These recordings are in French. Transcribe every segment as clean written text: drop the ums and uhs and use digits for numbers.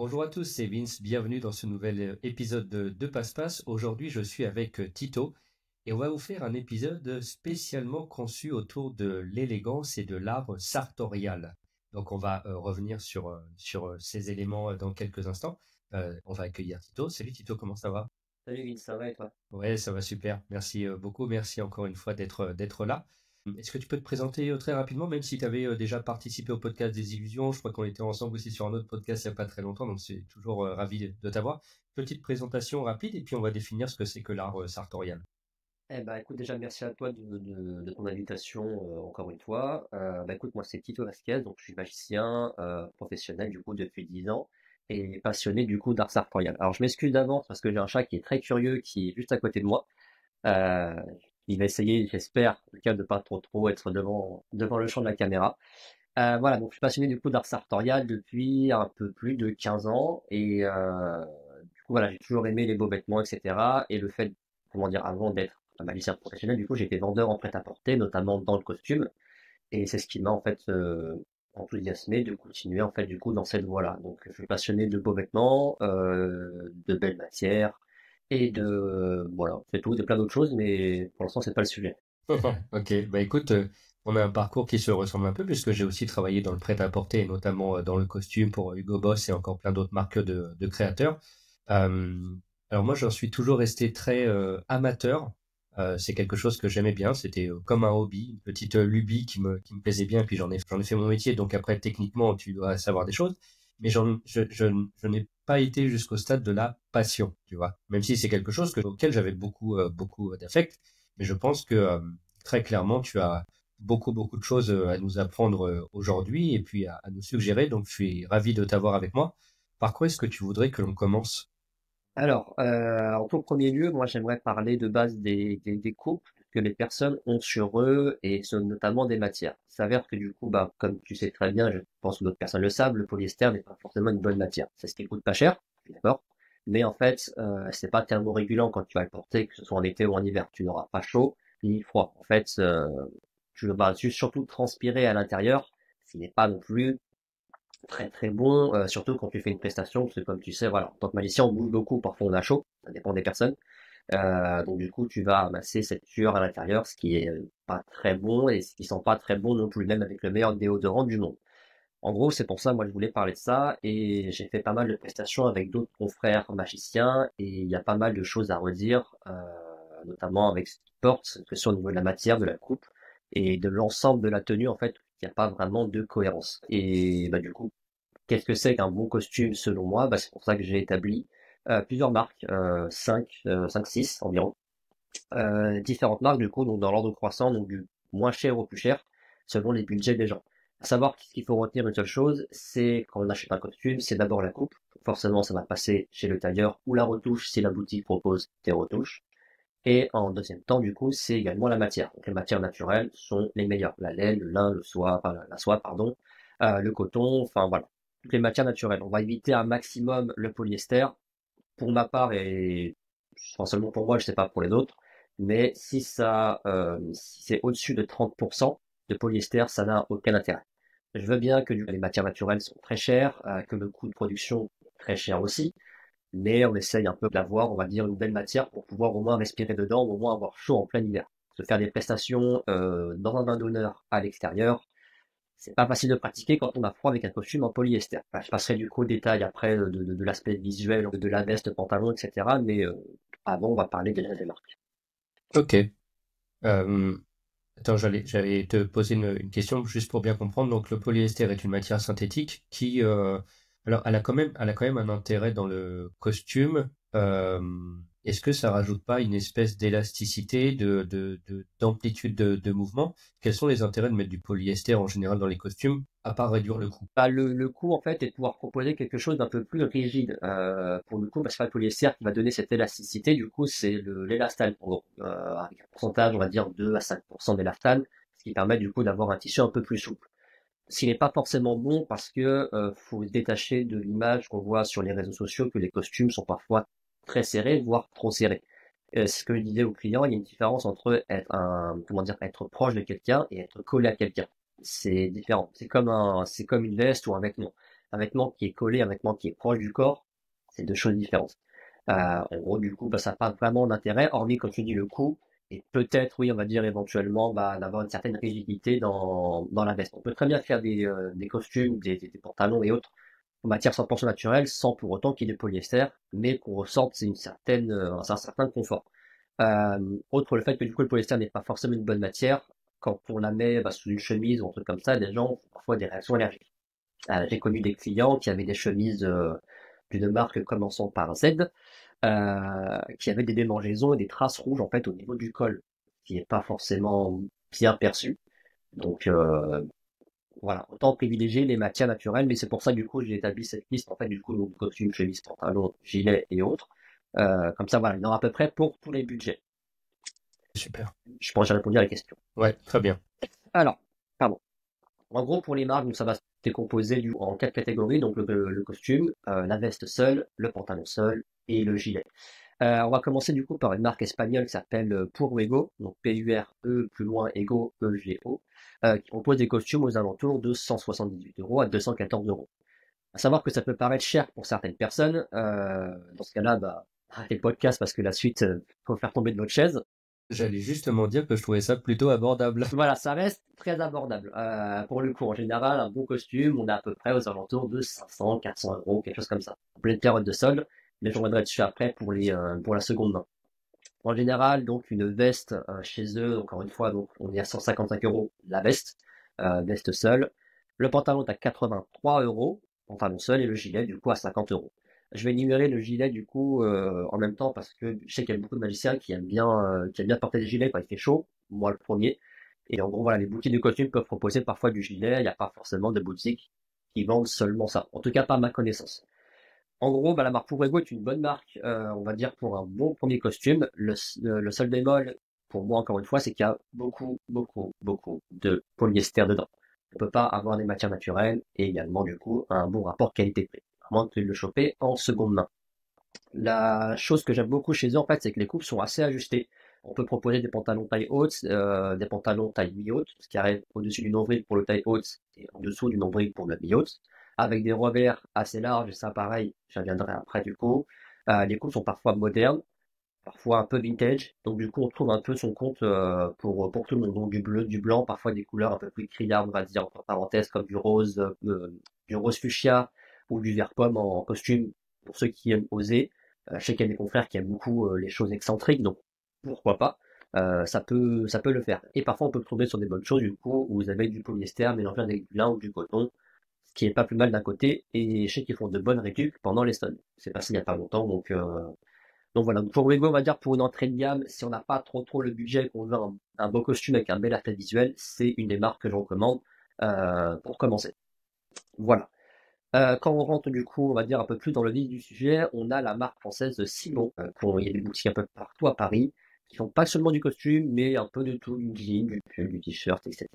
Bonjour à tous, c'est Vince, bienvenue dans ce nouvel épisode de Passe-Passe. Aujourd'hui, je suis avec Tito et on va vous faire un épisode spécialement conçu autour de l'élégance et de l'art sartorial. Donc, on va revenir sur ces éléments dans quelques instants. On va accueillir Tito. Salut Tito, comment ça va? Salut Vince, ça va et toi? Ouais, ça va super. Merci beaucoup. Merci encore une fois d'être là. Est-ce que tu peux te présenter très rapidement, même si tu avais déjà participé au podcast des Illusions? Je crois qu'on était ensemble aussi sur un autre podcast il n'y a pas très longtemps, donc c'est toujours ravi de t'avoir. Petite présentation rapide et puis on va définir ce que c'est que l'art sartorial. Écoute, déjà merci à toi de ton invitation encore une fois. Écoute, moi c'est Tito Vasquez, donc je suis magicien professionnel du coup depuis 10 ans et passionné du coup d'art sartorial. Alors je m'excuse d'avance parce que j'ai un chat qui est très curieux qui est juste à côté de moi. Euh, il va essayer, j'espère, en tout cas de pas trop être devant le champ de la caméra. Voilà, donc je suis passionné du coup d'art sartorial depuis un peu plus de 15 ans et du coup voilà, j'ai toujours aimé les beaux vêtements, etc. Et le fait, comment dire, avant d'être un magicien professionnel, du coup j'étais vendeur en prêt-à-porter, notamment dans le costume, et c'est ce qui m'a en fait enthousiasmé de continuer en fait du coup dans cette voie-là. Donc je suis passionné de beaux vêtements, de belles matières et de voilà, c'est tout, de plein d'autres choses, mais pour l'instant c'est pas le sujet. Ok, bah écoute, on a un parcours qui se ressemble un peu puisque j'ai aussi travaillé dans le prêt-à-porter et notamment dans le costume pour Hugo Boss et encore plein d'autres marques de créateurs. Euh, alors moi, j'en suis toujours resté très amateur. C'est quelque chose que j'aimais bien. C'était comme un hobby, une petite lubie qui me plaisait bien. Puis j'en ai fait mon métier. Donc après, techniquement, tu dois savoir des choses. Mais je n'ai pas été jusqu'au stade de la passion, tu vois. Même si c'est quelque chose auquel j'avais beaucoup d'affect. Mais je pense que très clairement, tu as beaucoup de choses à nous apprendre aujourd'hui et puis à nous suggérer. Donc, je suis ravi de t'avoir avec moi. Par quoi est-ce que tu voudrais que l'on commence? Alors, en tout premier lieu, moi j'aimerais parler de base des couples que les personnes ont sur eux et notamment des matières. Il s'avère que du coup, bah, comme tu sais très bien, je pense que d'autres personnes le savent, le polyester n'est pas forcément une bonne matière. C'est ce qui coûte pas cher, je suis d'accord, mais en fait, c'est pas thermorégulant quand tu vas le porter, que ce soit en été ou en hiver. Tu n'auras pas chaud ni froid. En fait, tu vas juste surtout transpirer à l'intérieur, ce qui n'est pas non plus très bon, surtout quand tu fais une prestation, parce que comme tu sais, voilà, en tant que magicien, on bouge beaucoup, parfois on a chaud, ça dépend des personnes. Donc du coup, tu vas amasser cette sueur à l'intérieur, ce qui est pas très bon et ce qui sent pas très bon non plus, même avec le meilleur déodorant du monde. En gros, c'est pour ça, moi, je voulais parler de ça et j'ai fait pas mal de prestations avec d'autres confrères magiciens et il y a pas mal de choses à redire, notamment avec ce qu'ils portent, que ce soit au niveau de la matière, de la coupe et de l'ensemble de la tenue, en fait, il n'y a pas vraiment de cohérence. Et bah, du coup, qu'est-ce que c'est qu'un bon costume selon moi? Bah, c'est pour ça que j'ai établi plusieurs marques, 5, 6 environ, différentes marques du coup, donc dans l'ordre croissant, donc du moins cher au plus cher, selon les budgets des gens. À savoir qu'il faut retenir une seule chose, c'est quand on achète un costume, c'est d'abord la coupe. Forcément, ça va passer chez le tailleur ou la retouche si la boutique propose des retouches. Et en deuxième temps, du coup, c'est également la matière. Donc les matières naturelles sont les meilleures. La laine, le lin, le soie, enfin, la soie, pardon, le coton, enfin voilà. Toutes les matières naturelles. On va éviter un maximum le polyester. Pour ma part, et enfin, seulement pour moi, je sais pas pour les autres, mais si c'est au-dessus de 30% de polyester, ça n'a aucun intérêt. Je veux bien que les matières naturelles sont très chères, que le coût de production est très cher aussi, mais on essaye un peu d'avoir, on va dire, une belle matière pour pouvoir au moins respirer dedans, ou au moins avoir chaud en plein hiver. Se faire des prestations dans un bain d'honneur à l'extérieur, c'est pas facile de pratiquer quand on a froid avec un costume en polyester. Enfin, je passerai du coup au détail après de l'aspect visuel, de la veste, pantalon, etc. Mais avant, on va parler des marques. Ok. Euh, Attends, j'allais te poser une question juste pour bien comprendre. Donc, le polyester est une matière synthétique qui, alors, elle a quand même un intérêt dans le costume. Est-ce que ça rajoute pas une espèce d'élasticité, d'amplitude de mouvement? Quels sont les intérêts de mettre du polyester en général dans les costumes, à part réduire le coût? Bah, le coût, en fait, est de pouvoir proposer quelque chose d'un peu plus rigide. Pour le coup, parce que le polyester qui va donner cette élasticité, du coup, c'est l'élastane, en gros. Avec un pourcentage, on va dire, 2 à 5% d'élastane, ce qui permet du coup d'avoir un tissu un peu plus souple. Ce qui n'est pas forcément bon parce que faut se détacher de l'image qu'on voit sur les réseaux sociaux que les costumes sont parfois très serrés, voire trop serrés. Ce que je disais aux clients, il y a une différence entre comment dire, être proche de quelqu'un et être collé à quelqu'un. C'est différent. C'est comme une veste ou un vêtement. Un vêtement qui est collé, un vêtement qui est proche du corps, c'est deux choses différentes. En gros, du coup, bah, ça n'a pas vraiment d'intérêt, hormis quand tu dis le coût, et peut-être, oui, on va dire éventuellement, bah, d'avoir une certaine rigidité dans la veste. On peut très bien faire des costumes, des pantalons et autres en matière 100% naturelle, sans pour autant qu'il y ait de polyester, mais qu'on ressente un certain confort. Autre le fait que du coup le polyester n'est pas forcément une bonne matière, quand on la met bah, sous une chemise ou un truc comme ça, les gens ont parfois des réactions allergiques. J'ai connu des clients qui avaient des chemises d'une marque commençant par Z, qui avaient des démangeaisons et des traces rouges en fait au niveau du col, qui n'est pas forcément bien perçu. Donc voilà, autant privilégier les matières naturelles, mais c'est pour ça du coup j'ai établi cette liste en fait du coup donc costume, chemise, pantalon, gilet et autres. Comme ça voilà, il y en aura à peu près pour tous les budgets. Super. Je pense que j'ai répondu à la question. Ouais, très bien. Alors, pardon. En gros, pour les marques, donc ça va se décomposer en quatre catégories, donc le costume, la veste seule, le pantalon seul et le gilet. On va commencer du coup par une marque espagnole qui s'appelle Puruego, donc P-U-R-E, plus loin Ego, E-G-O, qui propose des costumes aux alentours de 178 euros à 214 euros. À savoir que ça peut paraître cher pour certaines personnes. Dans ce cas-là, bah, arrêtez le podcast parce que la suite, faut faire tomber de votre chaise. J'allais justement dire que je trouvais ça plutôt abordable. Voilà, ça reste très abordable. Pour le coup, en général, un bon costume, on est à peu près aux alentours de 500, 400 euros, quelque chose comme ça. En pleine période de solde, mais je reviendrai dessus après pour la seconde main. En général, donc une veste chez eux, encore une fois, donc on est à 155 euros la veste, veste seule. Le pantalon est à 83 euros, pantalon seul, et le gilet du coup à 50 euros. Je vais énumérer le gilet du coup en même temps parce que je sais qu'il y a beaucoup de magiciens qui aiment bien porter des gilets quand il fait chaud, moi le premier. Et en gros voilà, les boutiques de costumes peuvent proposer parfois du gilet, il n'y a pas forcément de boutiques qui vendent seulement ça. En tout cas pas à ma connaissance. En gros, bah, la marque Fuego est une bonne marque, on va dire, pour un bon premier costume. Le seul bémol, pour moi, encore une fois, c'est qu'il y a beaucoup, beaucoup, beaucoup de polyester dedans. On peut pas avoir des matières naturelles et également, du coup, un bon rapport qualité-prix. À moins que de le choper en seconde main. La chose que j'aime beaucoup chez eux, en fait, c'est que les coupes sont assez ajustées. On peut proposer des pantalons taille haute, des pantalons taille mi-haute, ce qui arrive au-dessus du nombril pour le taille haute et en dessous du nombril pour le mi-haute, avec des revers assez larges, et ça pareil, j'en viendrai après du coup. Les coupes sont parfois modernes, parfois un peu vintage, donc du coup on trouve un peu son compte pour tout le monde, donc du bleu, du blanc, parfois des couleurs un peu plus criardes, on va dire, entre parenthèses, comme du rose fuchsia ou du vert pomme en costume, pour ceux qui aiment oser. Je sais qu'il y a des confrères qui aiment beaucoup les choses excentriques, donc pourquoi pas. Ça peut le faire. Et parfois on peut le trouver sur des bonnes choses, du coup, où vous avez du polyester mélangé avec du lin ou du coton, ce qui est pas plus mal d'un côté, et je sais qu'ils font de bonnes récup pendant les soldes. C'est passé il y a pas longtemps, donc voilà, pour Wego, on va dire pour une entrée de gamme, si on n'a pas trop le budget, qu'on veut un beau costume avec un bel aspect visuel, c'est une des marques que je recommande pour commencer. Voilà. Quand on rentre du coup, on va dire un peu plus dans le vif du sujet, on a la marque française Simon. Il y a des boutiques un peu partout à Paris qui font pas seulement du costume, mais un peu de tout, du jean, du pull, du t-shirt, etc.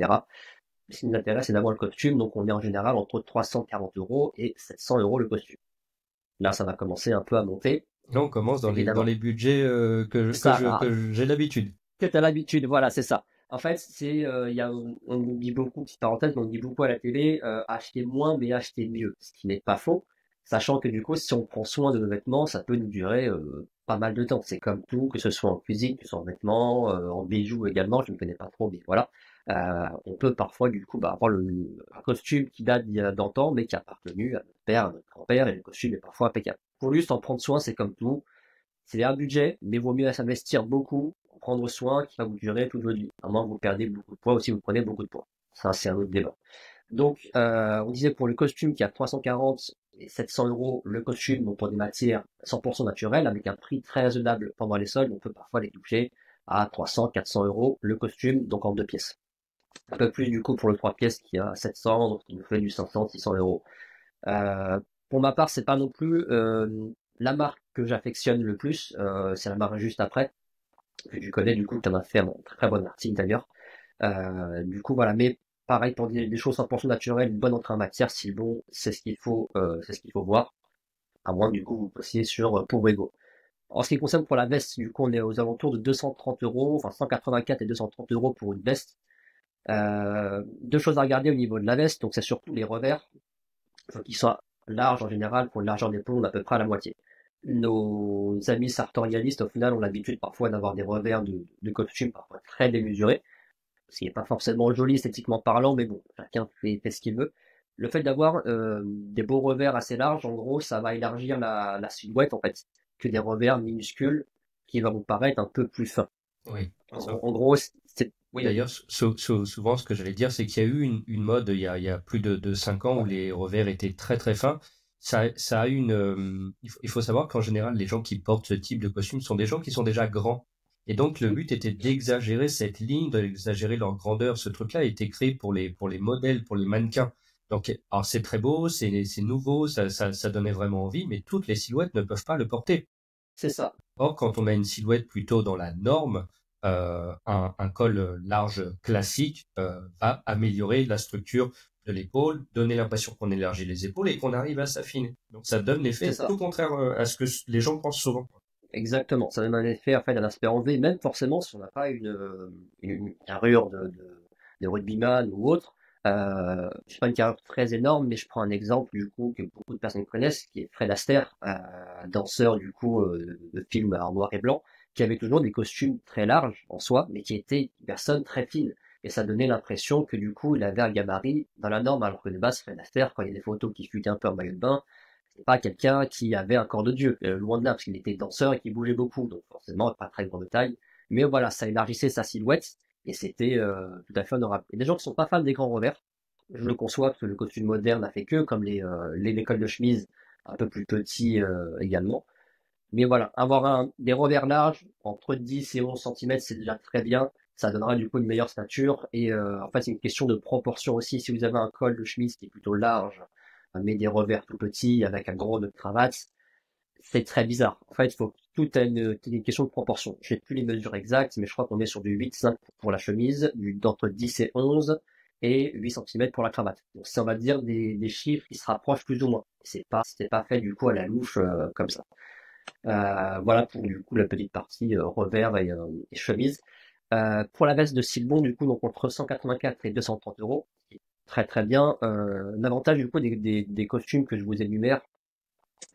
Ce qui nous intéresse, c'est d'avoir le costume, donc on est en général entre 340 euros et 700 euros le costume. Là, ça va commencer un peu à monter, Là, on commence dans évidemment. les budgets C'est ça. que j'ai l'habitude. Que tu as l'habitude, voilà, c'est ça. En fait, on nous dit beaucoup, petite parenthèse, mais on dit beaucoup à la télé, acheter moins mais acheter mieux, ce qui n'est pas faux, sachant que du coup, si on prend soin de nos vêtements, ça peut nous durer pas mal de temps. C'est comme tout, que ce soit en cuisine, que ce soit en vêtements, en bijoux également, je ne connais pas trop, mais voilà. On peut parfois du coup avoir un costume qui date d'antan, mais qui a appartenu à notre père, à notre grand-père, et le costume est parfois impeccable. Pour juste en prendre soin, c'est comme tout, c'est un budget, mais vaut mieux s'investir beaucoup, prendre soin, qui va vous durer toute votre vie. À moins que vous perdez beaucoup de poids ou si vous prenez beaucoup de poids. Ça, c'est un autre débat. Donc, on disait pour le costume qui a 340 et 700 euros le costume, donc pour des matières 100% naturelles, avec un prix très raisonnable pendant les soldes, on peut parfois les toucher à 300, 400 euros le costume, donc en deux pièces. Un peu plus du coup pour le 3 pièces qui a 700, donc il nous fait du 500, 600 euros. Pour ma part, c'est pas non plus la marque que j'affectionne le plus, c'est la marque juste après, que tu connais, du coup, tu en as fait un très bon article d'ailleurs. Du coup, voilà, mais pareil pour des choses 100% naturelles, une bonne entrée en matière, si bon, c'est ce qu'il faut voir, à moins du coup vous passiez sur pour Ego. En ce qui concerne pour la veste, du coup, on est aux alentours de 230 euros, enfin 184 et 230 euros pour une veste. Deux choses à regarder au niveau de la veste, donc c'est surtout les revers. faut qu'ils soient larges en général, pour une largeur d'épaule à peu près à la moitié. Nos amis sartorialistes, au final, ont l'habitude parfois d'avoir des revers de costume parfois très démesurés, ce qui n'est pas forcément joli esthétiquement parlant, mais bon, chacun fait ce qu'il veut. Le fait d'avoir des beaux revers assez larges, en gros, ça va élargir la silhouette, en fait, que des revers minuscules qui vont vous paraître un peu plus fins. Oui. En gros, Oui, vas-y. d'ailleurs, souvent, ce que j'allais dire, c'est qu'il y a eu une mode il y a plus de 5 ans où les revers étaient très très fins. Ça a il faut savoir qu'en général, les gens qui portent ce type de costume sont des gens qui sont déjà grands. Et donc, le but était d'exagérer cette ligne, d'exagérer leur grandeur. Ce truc-là a été créé pour les modèles, pour les mannequins. Donc, alors c'est très beau, c'est nouveau, ça donnait vraiment envie, mais toutes les silhouettes ne peuvent pas le porter. C'est ça. Or, quand on a une silhouette plutôt dans la norme, un col large classique va améliorer la structure de l'épaule, donner l'impression qu'on élargit les épaules et qu'on arrive à s'affiner. Donc ça donne C'est l'effet ça. tout contraire à ce que les gens pensent souvent. Exactement. Ça donne un effet, en fait, un aspect enlevé, même forcément si on n'a pas une carrure de rugbyman ou autre. Je pas une carrure très énorme, mais je prends un exemple, du coup, que beaucoup de personnes connaissent, qui est Fred Astaire, danseur, du coup, de film en noir et blanc, qui avait toujours des costumes très larges en soi, mais qui était une personne très fine. Et ça donnait l'impression que, du coup, il avait un gabarit dans la norme, alors que de base, Fred Astaire, quand il y a des photos qui futaient un peu en maillot de bain, c'est pas quelqu'un qui avait un corps de dieu, loin de là, parce qu'il était danseur et qu'il bougeait beaucoup, donc forcément pas très grande taille. Mais voilà, ça élargissait sa silhouette et c'était tout à fait honorable. Et des gens qui sont pas fans des grands revers, je le conçois parce que le costume moderne a fait que, comme les cols de chemise un peu plus petits également. Mais voilà, avoir des revers larges, entre 10 et 11 centimètres, c'est déjà très bien. Ça donnera du coup une meilleure stature. Et en fait, c'est une question de proportion aussi. Si vous avez un col de chemise qui est plutôt large, mais des revers tout petits avec un gros nœud de cravate, c'est très bizarre. En fait, tout est une question de proportion. Je n'ai plus les mesures exactes, mais je crois qu'on est sur du 8,5 pour la chemise, d'entre 10 et 11, et 8 centimètres pour la cravate. Donc, ça, on va dire des chiffres qui se rapprochent plus ou moins. C'était pas fait du coup à la louche comme ça. Voilà pour du coup la petite partie revers et chemise. Pour la veste de Silbon, du coup, donc entre 184 et 230 euros, très très bien. L'avantage du coup des costumes que je vous énumère,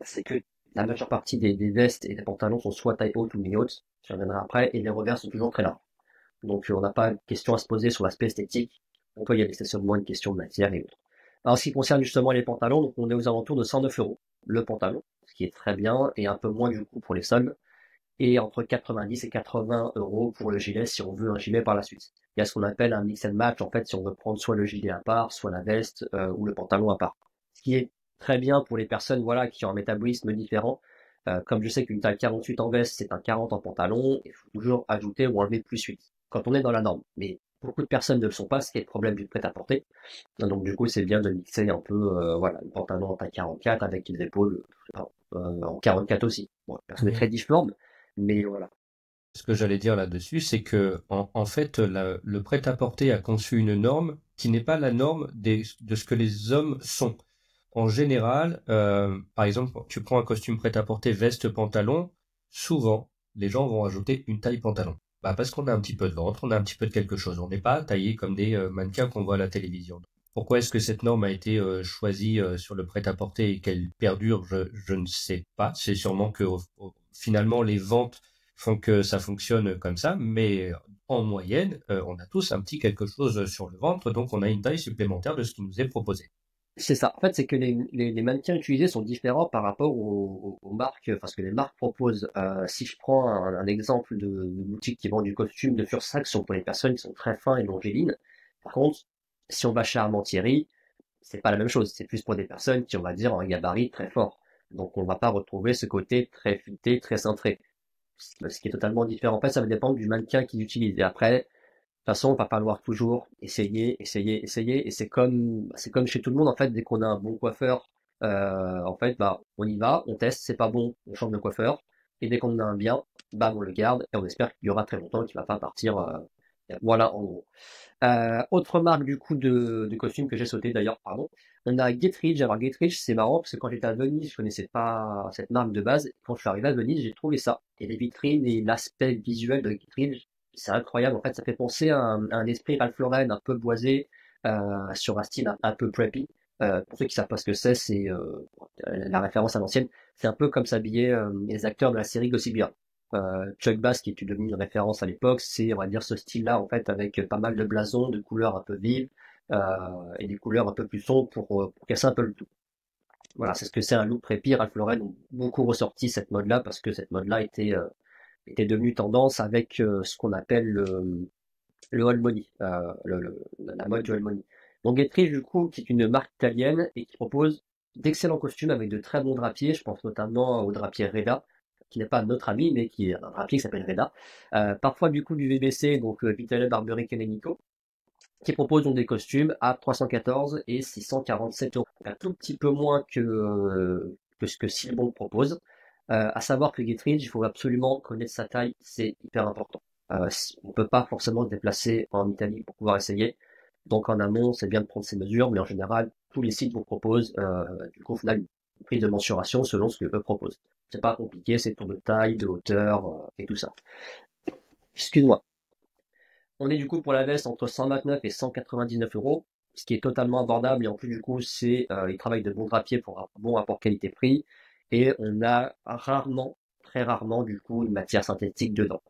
c'est que la majeure partie des vestes et des pantalons sont soit taille haute ou mi-haute, j'y reviendrai après, et les revers sont toujours très larges. Donc on n'a pas de question à se poser sur l'aspect esthétique, on peut y aller, c'est seulement une question de matière et autres. Alors, en ce qui concerne justement les pantalons, donc on est aux alentours de 109 euros le pantalon, ce qui est très bien, et un peu moins du coup pour les soldes, et entre 90 et 80 euros pour le gilet si on veut un gilet par la suite. Il y a ce qu'on appelle un mix and match, en fait, si on veut prendre soit le gilet à part, soit la veste ou le pantalon à part. Ce qui est très bien pour les personnes voilà, qui ont un métabolisme différent. Comme je sais qu'une taille 48 en veste, c'est un 40 en pantalon, il faut toujours ajouter ou enlever plus 8 quand on est dans la norme. Mais beaucoup de personnes ne le sont pas, ce qui est le problème du prêt-à-porter. Donc du coup, c'est bien de mixer un peu voilà, le pantalon en taille 44 avec les épaules en 44 aussi. Bon, la personne est très difforme, mais voilà. Ce que j'allais dire là-dessus, c'est que en fait, le prêt-à-porter a conçu une norme qui n'est pas la norme de ce que les hommes sont. En général, par exemple, quand tu prends un costume prêt-à-porter veste pantalon, souvent les gens vont ajouter une taille pantalon. Bah parce qu'on a un petit peu de ventre, on a un petit peu de quelque chose. On n'est pas taillé comme des mannequins qu'on voit à la télévision. Pourquoi est-ce que cette norme a été choisie sur le prêt-à-porter et qu'elle perdure, je ne sais pas. C'est sûrement que finalement les ventes font que ça fonctionne comme ça, mais en moyenne, on a tous un petit quelque chose sur le ventre, donc on a une taille supplémentaire de ce qui nous est proposé. C'est ça. En fait, c'est que les mannequins utilisés sont différents par rapport aux marques, parce que les marques proposent. Si je prends un exemple de boutique qui vend du costume de Fursac, sont pour les personnes qui sont très fins et longilines. Par contre, si on va chez Armand-Thierry, c'est pas la même chose. C'est plus pour des personnes qui, on va dire, ont un gabarit très fort. Donc, on va pas retrouver ce côté très futé, très cintré. Ce qui est totalement différent. En fait, ça va dépendre du mannequin qu'ils utilisent. Et après, toute façon, il va falloir toujours essayer, essayer, essayer. Et c'est comme chez tout le monde, en fait, dès qu'on a un bon coiffeur, en fait, bah, on y va, on teste, c'est pas bon, on change de coiffeur. Et dès qu'on en a un bien, bah, on le garde et on espère qu'il y aura très longtemps, qu'il va pas partir. Voilà, en gros. Autre marque, du coup, de costume que j'ai sauté d'ailleurs, pardon. On a Gettridge. Alors, Gettridge, c'est marrant parce que quand j'étais à Venise, je connaissais pas cette marque de base. Quand je suis arrivé à Venise, j'ai trouvé ça. Et les vitrines et l'aspect visuel de Gettridge, c'est incroyable. En fait, ça fait penser à un esprit Ralph Lauren un peu boisé, sur un style un peu preppy. Pour ceux qui savent pas ce que c'est la référence à l'ancienne. C'est un peu comme s'habiller les acteurs de la série Gossip Girl. Chuck Bass, qui est devenu une référence à l'époque, c'est, on va dire, ce style-là, en fait, avec pas mal de blasons, de couleurs un peu vives, et des couleurs un peu plus sombres pour casser un peu le tout. Voilà, c'est ce que c'est un look prépi. Ralph Lauren ont beaucoup ressorti cette mode-là, parce que cette mode-là était devenue tendance avec ce qu'on appelle le old money, la mode du old money. Donc Getrich, du coup, qui est une marque italienne et qui propose d'excellents costumes avec de très bons drapiers. Je pense notamment au drapier Reda, qui n'est pas notre ami, mais qui est un drapier qui s'appelle Reda. Parfois, du coup, du VBC, donc Vitale, Barbery, Nico, qui propose donc des costumes à 314 et 647 euros. Un tout petit peu moins que ce que Silbon propose. À savoir que Getrich, il faut absolument connaître sa taille, c'est hyper important. On peut pas forcément se déplacer en Italie pour pouvoir essayer. Donc en amont, c'est bien de prendre ses mesures, mais en général, tous les sites vous proposent du coup au final une prise de mensuration selon ce que eux proposent. C'est pas compliqué, c'est tour de taille, de hauteur et tout ça. Excuse-moi. On est du coup pour la veste entre 129 et 199 euros, ce qui est totalement abordable et en plus du coup ils travaillent de bons drapiers pour un bon rapport qualité-prix et on a rarement, très rarement du coup une matière synthétique dedans.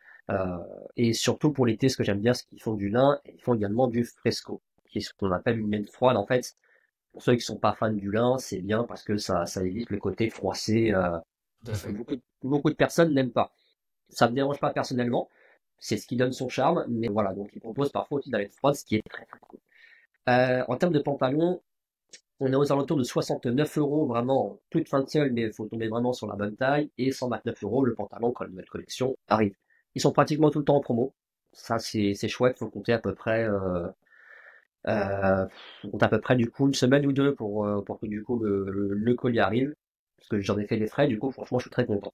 Et surtout pour l'été, ce que j'aime bien, c'est qu'ils font du lin et ils font également du fresco, qui est ce qu'on appelle une laine froide en fait. Pour ceux qui sont pas fans du lin, c'est bien parce que ça évite le côté froissé. Tout à fait. Beaucoup de personnes n'aiment pas. Ça me dérange pas personnellement, c'est ce qui donne son charme, mais voilà, donc il propose parfois aussi de la laine froide, ce qui est très très cool. En termes de pantalons, on est aux alentours de 69 euros, vraiment toute fin de seule, mais il faut tomber vraiment sur la bonne taille, et 129 euros le pantalon quand la nouvelle collection arrive. Ils sont pratiquement tout le temps en promo, ça c'est chouette, faut compter à peu près faut compter à peu près du coup une semaine ou deux pour que du coup le colis arrive, parce que j'en ai fait les frais, du coup franchement je suis très content.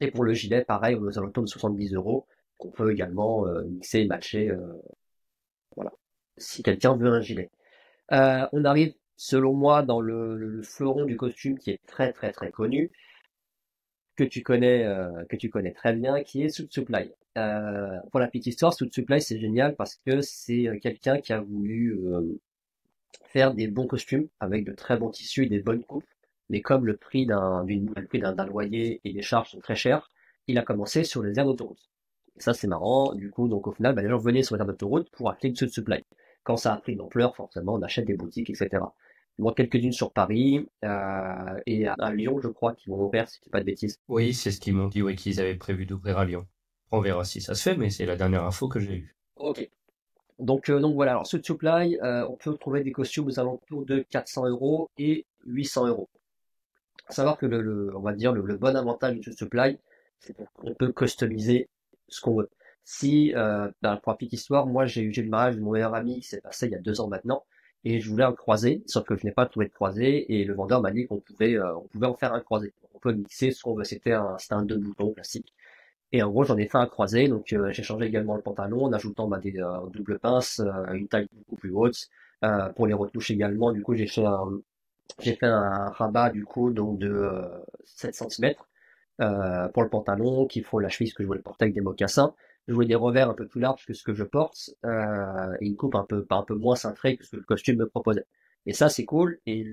Et pour le gilet, pareil, on est aux alentours de 70 euros, qu'on peut également mixer et matcher, voilà, si quelqu'un veut un gilet. On arrive, selon moi, dans le fleuron du costume qui est très très très connu, que tu connais très bien, qui est Suit Supply. Pour la petite histoire, Suit Supply c'est génial parce que c'est quelqu'un qui a voulu faire des bons costumes avec de très bons tissus et des bonnes coupes. Mais comme le prix d'un loyer et des charges sont très chers, il a commencé sur les aires d'autoroute. Et ça, c'est marrant. Du coup, donc au final, les gens venaient sur les aires d'autoroute pour acheter une Suit Supply. Quand ça a pris d'ampleur, forcément, on achète des boutiques, etc. Moi, quelques-unes sur Paris et à Lyon, je crois, qui vont ouvrir, si je dis pas de bêtises. Oui, c'est ce qu'ils m'ont dit, oui, qu'ils avaient prévu d'ouvrir à Lyon. On verra si ça se fait, mais c'est la dernière info que j'ai eue. Ok. Donc voilà, alors Suit Supply, on peut trouver des costumes aux alentours de 400 euros et 800 euros. À savoir que on va dire le bon avantage du supply, c'est qu'on peut customiser ce qu'on veut. Si, pour la petite histoire, moi j'ai eu le mariage de mon meilleur ami qui s'est passé il y a 2 ans maintenant, et je voulais un croisé, sauf que je n'ai pas trouvé de croisé, et le vendeur m'a dit on pouvait en faire un croisé. On peut mixer ce qu'on veut, c'était un 2 boutons classique. Et en gros, j'en ai fait un croisé, donc j'ai changé également le pantalon en ajoutant des doubles pinces, une taille beaucoup plus haute. Pour les retouches également, du coup, j'ai fait un rabat du coup donc de 7 cm pour le pantalon, qu'il faut la cheville, que je voulais porter avec des mocassins. Je voulais des revers un peu plus larges que ce que je porte et une coupe un peu moins cintrée que ce que le costume me proposait. Et ça c'est cool. Et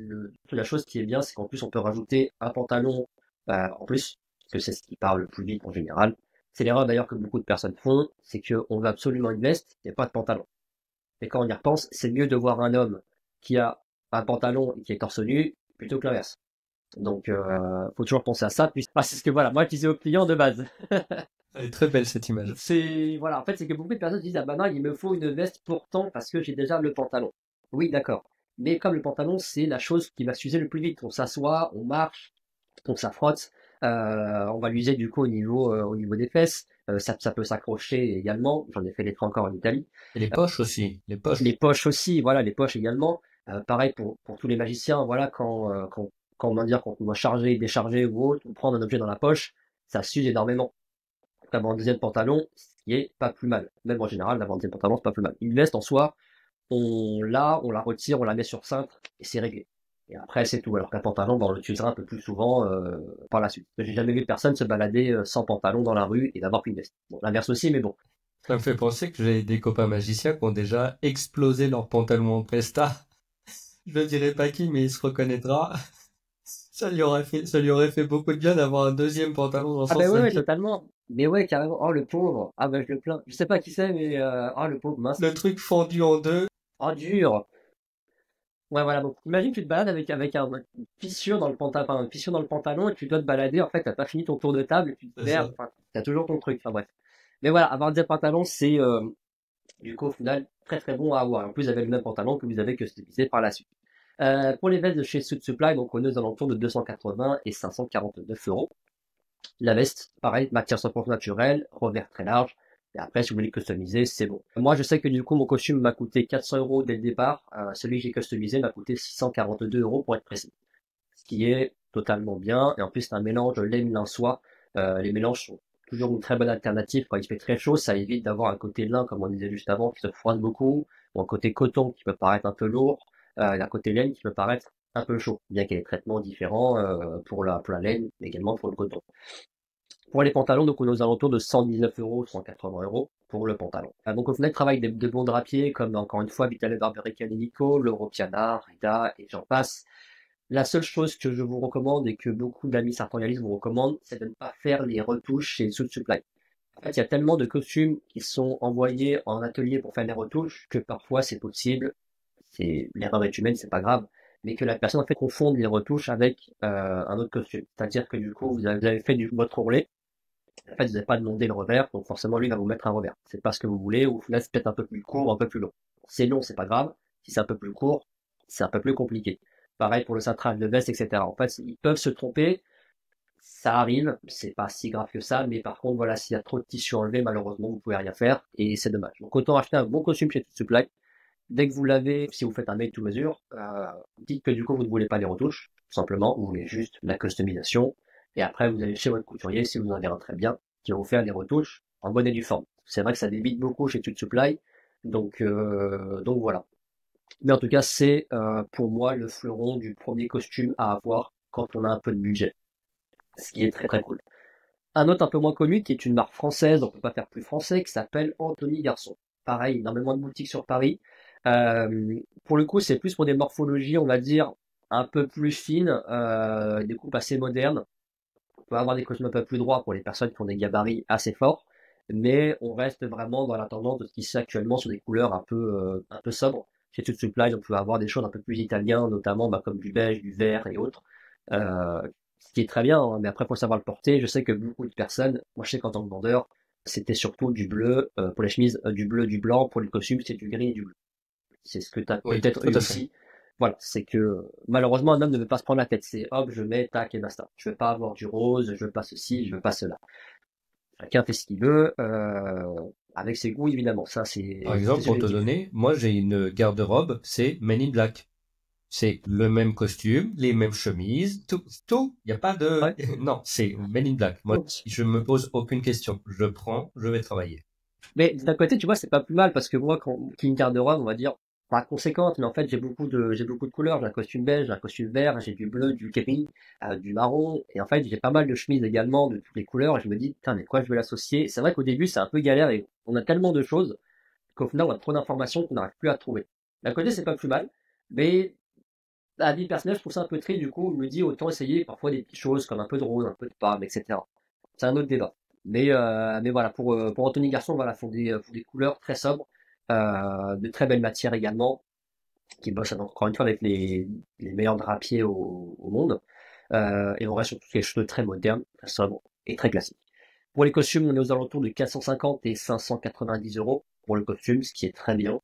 la chose qui est bien, c'est qu'en plus on peut rajouter un pantalon en plus, parce que c'est ce qui parle le plus vite en général. C'est l'erreur d'ailleurs que beaucoup de personnes font, c'est qu'on veut absolument une veste et pas de pantalon. Et quand on y repense, c'est mieux de voir un homme qui a un pantalon et qui est torse nu plutôt que l'inverse. Donc, faut toujours penser à ça. C'est ce que voilà, moi je disais aux clients de base. Elle est très belle cette image. Voilà, en fait, c'est que beaucoup de personnes disent ah bah non, il me faut une veste pourtant parce que j'ai déjà le pantalon. Oui, d'accord. Mais comme le pantalon, c'est la chose qui va s'user le plus vite. On s'assoit, on marche, on s'affrotte. On va l'user du coup au niveau des fesses. Ça peut s'accrocher également. J'en ai fait les traits encore en Italie. Et les poches aussi, les poches. Les poches aussi, voilà, les poches également. Pareil pour tous les magiciens, voilà, quand on va dire quand on doit charger, décharger ou autre, ou prendre un objet dans la poche, ça s'use énormément. D'avoir un deuxième pantalon, ce qui est pas plus mal. Même en général, d'avoir un deuxième pantalon, c'est pas plus mal. Une veste en soi, on la retire, on la met sur cintre et c'est réglé. Et après, c'est tout. Alors qu'un pantalon, on l'utilisera un peu plus souvent par la suite. J'ai jamais vu personne se balader sans pantalon dans la rue et d'avoir plus de veste. Bon, l'inverse aussi, mais bon. Ça me fait penser que j'ai des copains magiciens qui ont déjà explosé leurs pantalons en presta Je dirais pas qui, mais il se reconnaîtra. Ça lui aurait fait beaucoup de bien d'avoir un deuxième pantalon dans Ah son ben ouais, sac. ouais, totalement. Mais ouais, carrément. Oh, le pauvre. Ah ben je le plains. Je sais pas qui c'est, mais oh, le pauvre, mince. Le truc fendu en deux. Oh, dur. Ouais, voilà. Donc, imagine que tu te balades avec une fissure dans le pantalon, enfin, une fissure dans le pantalon et tu dois te balader. En fait, t'as pas fini ton tour de table et tu te C'est perds. ça. Enfin, t'as toujours ton truc. Enfin, bref. Mais voilà, avoir des pantalons, c'est, du coup, au final, très très bon à avoir. En plus, vous avez le même pantalon que vous avez customisé par la suite. Pour les vestes de chez Suit Supply, donc on est aux alentours de 280 et 549 euros. La veste, pareil, matière 100% naturelle, revers très large. Et après, si vous voulez customiser, c'est bon. Moi, je sais que du coup, mon costume m'a coûté 400 euros dès le départ. Celui que j'ai customisé m'a coûté 642 euros pour être précis. Ce qui est totalement bien. Et en plus, c'est un mélange laine-lin-soie. Les mélanges sont toujours une très bonne alternative quand il fait très chaud. Ça évite d'avoir un côté lin, comme on disait juste avant, qui se froisse beaucoup, ou un côté coton qui peut paraître un peu lourd, et un côté laine qui peut paraître un peu chaud, bien qu'il y ait des traitements différents pour la laine, mais également pour le coton. Pour les pantalons, donc on est aux alentours de 119 euros, 180 euros pour le pantalon. Donc au final, travaille de bons drapiers comme encore une fois Vitale Barberi Canonico, l'Europiana, Rita et j'en passe. La seule chose que je vous recommande et que beaucoup d'amis sartorialistes vous recommandent, c'est de ne pas faire les retouches chez Suit Supply. En fait, il y a tellement de costumes qui sont envoyés en atelier pour faire les retouches que parfois c'est possible, c'est l'erreur est humaine, c'est pas grave, mais que la personne en fait confonde les retouches avec un autre costume. C'est-à-dire que du coup, vous avez fait votre ourlet. En fait, vous n'avez pas demandé le revers, donc forcément, lui va vous mettre un revers. C'est pas ce que vous voulez, ou là, c'est peut-être un peu plus court, un peu plus long. C'est long, c'est pas grave. Si c'est un peu plus court, c'est un peu plus compliqué. Pareil pour le cintrage de veste, etc. En fait, ils peuvent se tromper, ça arrive, c'est pas si grave que ça, mais par contre, voilà, s'il y a trop de tissu enlevé, malheureusement, vous pouvez rien faire, et c'est dommage. Donc, autant acheter un bon costume chez Tout Supply. Dès que vous l'avez, si vous faites un made to mesure, dites que du coup, vous ne voulez pas les retouches, tout simplement, vous voulez juste la customisation, et après, vous allez chez votre couturier, si vous en avez un très bien, qui va vous faire les retouches en bonne et due forme. C'est vrai que ça débite beaucoup chez Tut Supply, donc voilà. Mais en tout cas, c'est pour moi le fleuron du premier costume à avoir quand on a un peu de budget, ce qui est très très cool. Un autre un peu moins connu, qui est une marque française, on peut pas faire plus français, qui s'appelle Anthony Garçon. Pareil, énormément de boutiques sur Paris. Pour le coup, c'est plus pour des morphologies, on va dire, un peu plus fines, des coupes assez modernes. On peut avoir des costumes un peu plus droits pour les personnes qui ont des gabarits assez forts, mais on reste vraiment dans la tendance de ce qui se fait actuellement sur des couleurs un peu sobres. Chez Tut Supply, on peut avoir des choses un peu plus italiennes, notamment comme du beige, du vert et autres. Euh, Ce qui est très bien, hein, mais après, faut savoir le porter. Je sais que beaucoup de personnes, moi je sais qu'en tant que vendeur, c'était surtout du bleu pour les chemises, du bleu, du blanc, pour les costumes, c'est du gris et du bleu. C'est ce que tu as Oui, peut-être tout eu à fait. aussi. Voilà, c'est que malheureusement un homme ne veut pas se prendre la tête. C'est hop, je mets, tac et basta. Je veux pas avoir du rose, je veux pas ceci, je veux pas cela. Chacun fait ce qu'il veut, avec ses goûts évidemment. Ça Par c'est exemple, pour te subjectif. donner, moi j'ai une garde-robe, c'est Men in Black. C'est le même costume, les mêmes chemises, tout. Il n'y a pas de... Ouais. Non, c'est Men in Black. Moi, je me pose aucune question. Je prends, je vais travailler. Mais d'un côté, tu vois, c'est pas plus mal parce que moi, qui est une garde-robe, on va dire, pas conséquente, mais en fait, j'ai beaucoup de couleurs. J'ai un costume beige, j'ai un costume vert, j'ai du bleu, du gris, du marron. Et en fait, j'ai pas mal de chemises également de toutes les couleurs. Et je me dis, putain, mais quoi je veux l'associer? C'est vrai qu'au début, c'est un peu galère et on a tellement de choses qu'au final, on a trop d'informations qu'on n'arrive plus à trouver. D'un côté, c'est pas plus mal, mais à vie personnelle, je trouve ça un peu triste. Du coup, je me dis, autant essayer parfois des petites choses comme un peu de rose, un peu de pomme, etc. C'est un autre débat. Mais voilà, pour Anthony Garçon, voilà, font des couleurs très sobres, de très belles matières également, qui bossent encore une fois avec les meilleurs drapiers au monde. Et on reste sur quelque chose de très moderne, très sobre et très classique. Pour les costumes, on est aux alentours de 450 et 590 euros pour le costume, ce qui est très bien.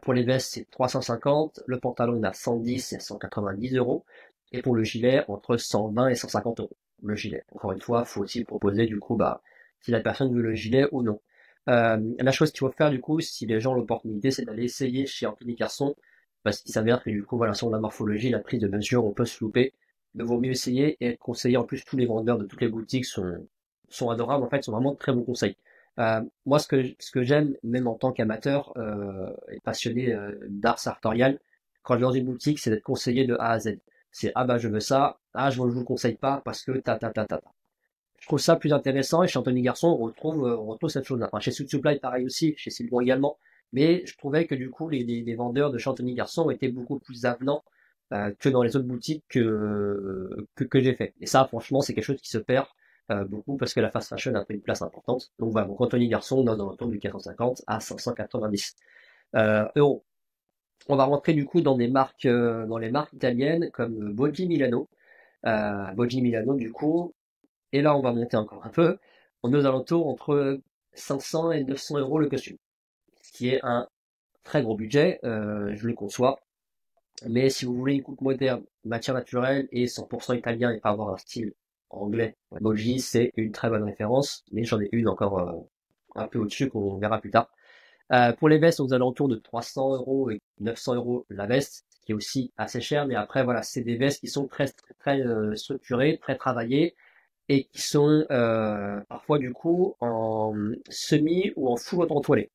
Pour les vestes, c'est 350. Le pantalon, il est à 110 et 190 euros. Et pour le gilet, entre 120 et 150 euros. Le gilet. Encore une fois, faut aussi proposer, du coup, bah, si la personne veut le gilet ou non. La chose qu'il faut faire, du coup, si les gens ont l'opportunité, c'est d'aller essayer chez Anthony Carson. Parce qu'il s'avère que, du coup, voilà, sur la morphologie, la prise de mesure, on peut se louper. Il vaut mieux essayer et être conseillé. En plus, tous les vendeurs de toutes les boutiques sont adorables. En fait, sont vraiment de très bons conseils. Moi, ce que j'aime, même en tant qu'amateur et passionné d'art sartorial, quand je vais dans une boutique, c'est d'être conseillé de A à Z. C'est ah bah je veux ça, ah je vous le conseille pas parce que ta. Je trouve ça plus intéressant et chez Anthony Garçon, on retrouve cette chose-là. Enfin, chez Suit Supply, pareil aussi, chez Sylvain également. Mais je trouvais que du coup, les vendeurs de chez Anthony Garçon étaient beaucoup plus avenants que dans les autres boutiques que j'ai fait. Et ça, franchement, c'est quelque chose qui se perd beaucoup parce que la fast fashion a pris une place importante. Donc voilà, donc Anthony Garçon, on est dans l'entour du 450 à 590 euros. On va rentrer du coup dans les marques italiennes comme Boggi Milano. Boggi Milano, du coup, et là, on va monter encore un peu. On est aux alentours entre 500 et 900 euros le costume, ce qui est un très gros budget, je le conçois. Mais si vous voulez une coupe moderne, matière naturelle et 100% italien et pas avoir un style anglais, Boggi, c'est une très bonne référence, mais j'en ai une encore un peu au-dessus qu'on verra plus tard. Pour les vestes, aux alentours de 300 euros et 900 euros la veste, ce qui est aussi assez cher, mais après, voilà, c'est des vestes qui sont très structurées, très travaillées, et qui sont parfois du coup en semi ou en full auto-entoilé.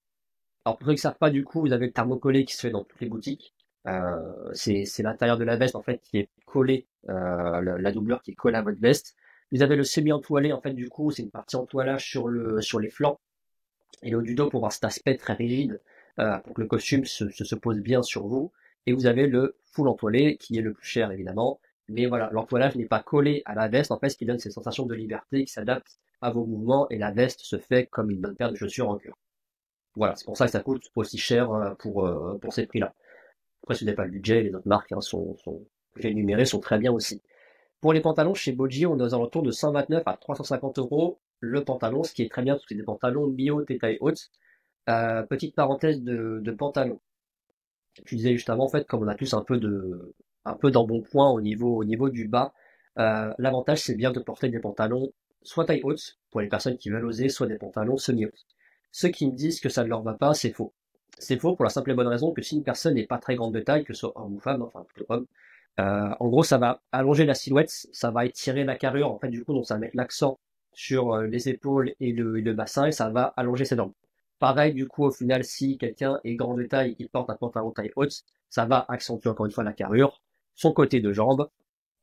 Alors pour ceux qui ne savent pas, du coup, vous avez le thermocollé qui se fait dans toutes les boutiques. C'est l'intérieur de la veste en fait qui est collé, la doublure qui est collée à votre veste. Vous avez le semi-entoilé en fait du coup, c'est une partie entoilage sur les flancs et le haut du dos pour avoir cet aspect très rigide, pour que le costume se pose bien sur vous. Et vous avez le full entoilé, qui est le plus cher évidemment. Mais voilà, l'entoilage n'est pas collé à la veste, en fait, ce qui donne cette sensation de liberté qui s'adapte à vos mouvements, et la veste se fait comme une bonne paire de chaussures en cuir. Voilà, c'est pour ça que ça coûte aussi cher pour ces prix-là. Après, ce n'est pas le budget, les autres marques que j'ai énumérées sont très bien aussi. Pour les pantalons, chez Boji, on est aux alentours de 129 à 350 euros le pantalon, ce qui est très bien parce que c'est des pantalons mi-haute et taille haute. Petite parenthèse de pantalon. Tu disais juste avant, en fait, comme on a tous un peu d'embonpoint au niveau du bas, l'avantage c'est bien de porter des pantalons soit taille haute pour les personnes qui veulent oser, soit des pantalons semi-hautes. Ceux qui me disent que ça ne leur va pas, c'est faux. C'est faux pour la simple et bonne raison que si une personne n'est pas très grande de taille, que ce soit homme ou femme, enfin plutôt homme, en gros ça va allonger la silhouette, ça va étirer la carrure, en fait du coup donc ça va mettre l'accent sur les épaules et le bassin et ça va allonger ses jambes. Pareil, du coup, au final, si quelqu'un est grand de taille et qu'il porte un pantalon taille haute, ça va accentuer encore une fois la carrure, son côté de jambe,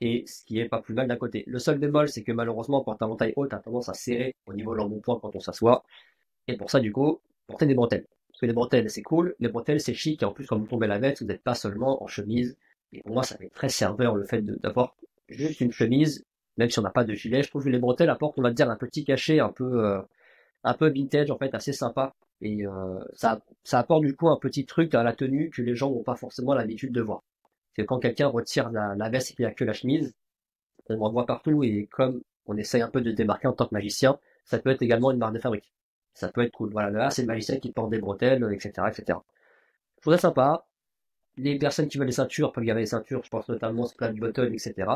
et ce qui est pas plus mal d'un côté. Le seul bémol, c'est que malheureusement, un pantalon taille haute a tendance à serrer au niveau de l'embonpoint quand on s'assoit, et pour ça, du coup, portez des bretelles. Parce que les bretelles, c'est cool, les bretelles, c'est chic, et en plus, quand vous tombez la veste, vous n'êtes pas seulement en chemise, et pour moi, ça fait très serveur le fait d'avoir juste une chemise, même si on n'a pas de gilet. Je trouve que les bretelles apportent, on va dire, un petit cachet un peu vintage en fait, assez sympa. Et ça apporte du coup un petit truc à la tenue que les gens n'ont pas forcément l'habitude de voir. C'est quand quelqu'un retire la veste et qu'il n'y a que la chemise, on en voit partout et comme on essaye un peu de se démarquer en tant que magicien, ça peut être également une marque de fabrique. Ça peut être cool. Voilà, là c'est le magicien qui porte des bretelles, etc., etc. Je trouve ça sympa. Les personnes qui veulent des ceintures peuvent garder des ceintures, je pense notamment Splat Button, etc.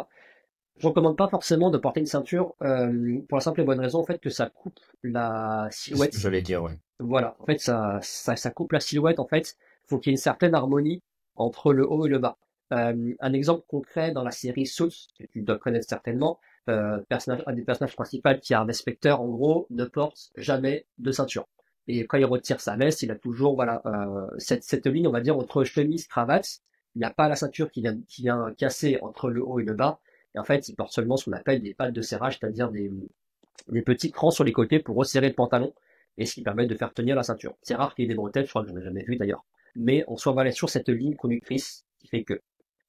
Je recommande pas forcément de porter une ceinture pour la simple et bonne raison en fait que ça coupe la silhouette. J'allais dire, ouais. Voilà, en fait, ça coupe la silhouette, en fait. Il faut qu'il y ait une certaine harmonie entre le haut et le bas. Un exemple concret dans la série Suits, que tu dois connaître certainement, un des personnages principaux qui est un inspecteur, en gros, ne porte jamais de ceinture. Et quand il retire sa veste, il a toujours, voilà, cette ligne, on va dire, entre chemise, cravate. Il n'y a pas la ceinture qui vient casser entre le haut et le bas. Et en fait, il porte seulement ce qu'on appelle des pattes de serrage, c'est-à-dire des petits crans sur les côtés pour resserrer le pantalon et ce qui permet de faire tenir la ceinture. C'est rare qu'il y ait des bretelles, je crois que j'en ai jamais vu d'ailleurs. Mais on soit voilà sur cette ligne conductrice qui fait que.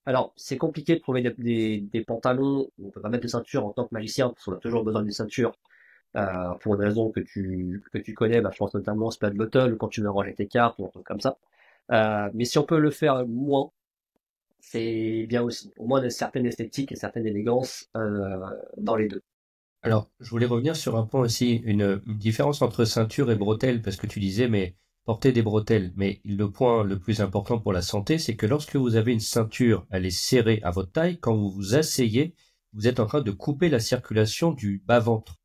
Alors, c'est compliqué de trouver des pantalons où on peut pas mettre de ceinture en tant que magicien, parce qu'on a toujours besoin d'une ceinture, pour une raison que tu connais, bah, je pense notamment au Splat Bottle, ou quand tu veux ranger tes cartes, ou un truc comme ça. Mais si on peut le faire moins, c'est bien aussi. Au moins, une certaine esthétique et une certaine élégance dans les deux. Alors, je voulais revenir sur un point aussi, une différence entre ceinture et bretelle, parce que tu disais, mais porter des bretelles. Mais le point le plus important pour la santé, c'est que lorsque vous avez une ceinture, elle est serrée à votre taille, quand vous vous asseyez, vous êtes en train de couper la circulation du bas-ventre.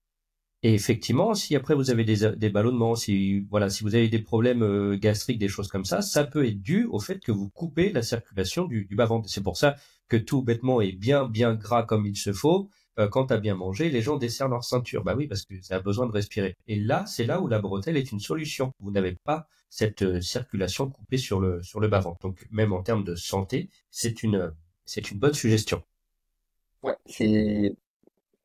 Et effectivement, si après vous avez des ballonnements, si voilà, si vous avez des problèmes gastriques, des choses comme ça peut être dû au fait que vous coupez la circulation du bas-ventre. C'est pour ça que tout bêtement est bien gras comme il se faut. Quand t'as bien mangé, les gens desserrent leur ceinture. Bah oui, parce que ça a besoin de respirer. Et là, c'est là où la bretelle est une solution. Vous n'avez pas cette circulation coupée sur le bas-ventre. Donc même en termes de santé, c'est une bonne suggestion. Ouais, c'est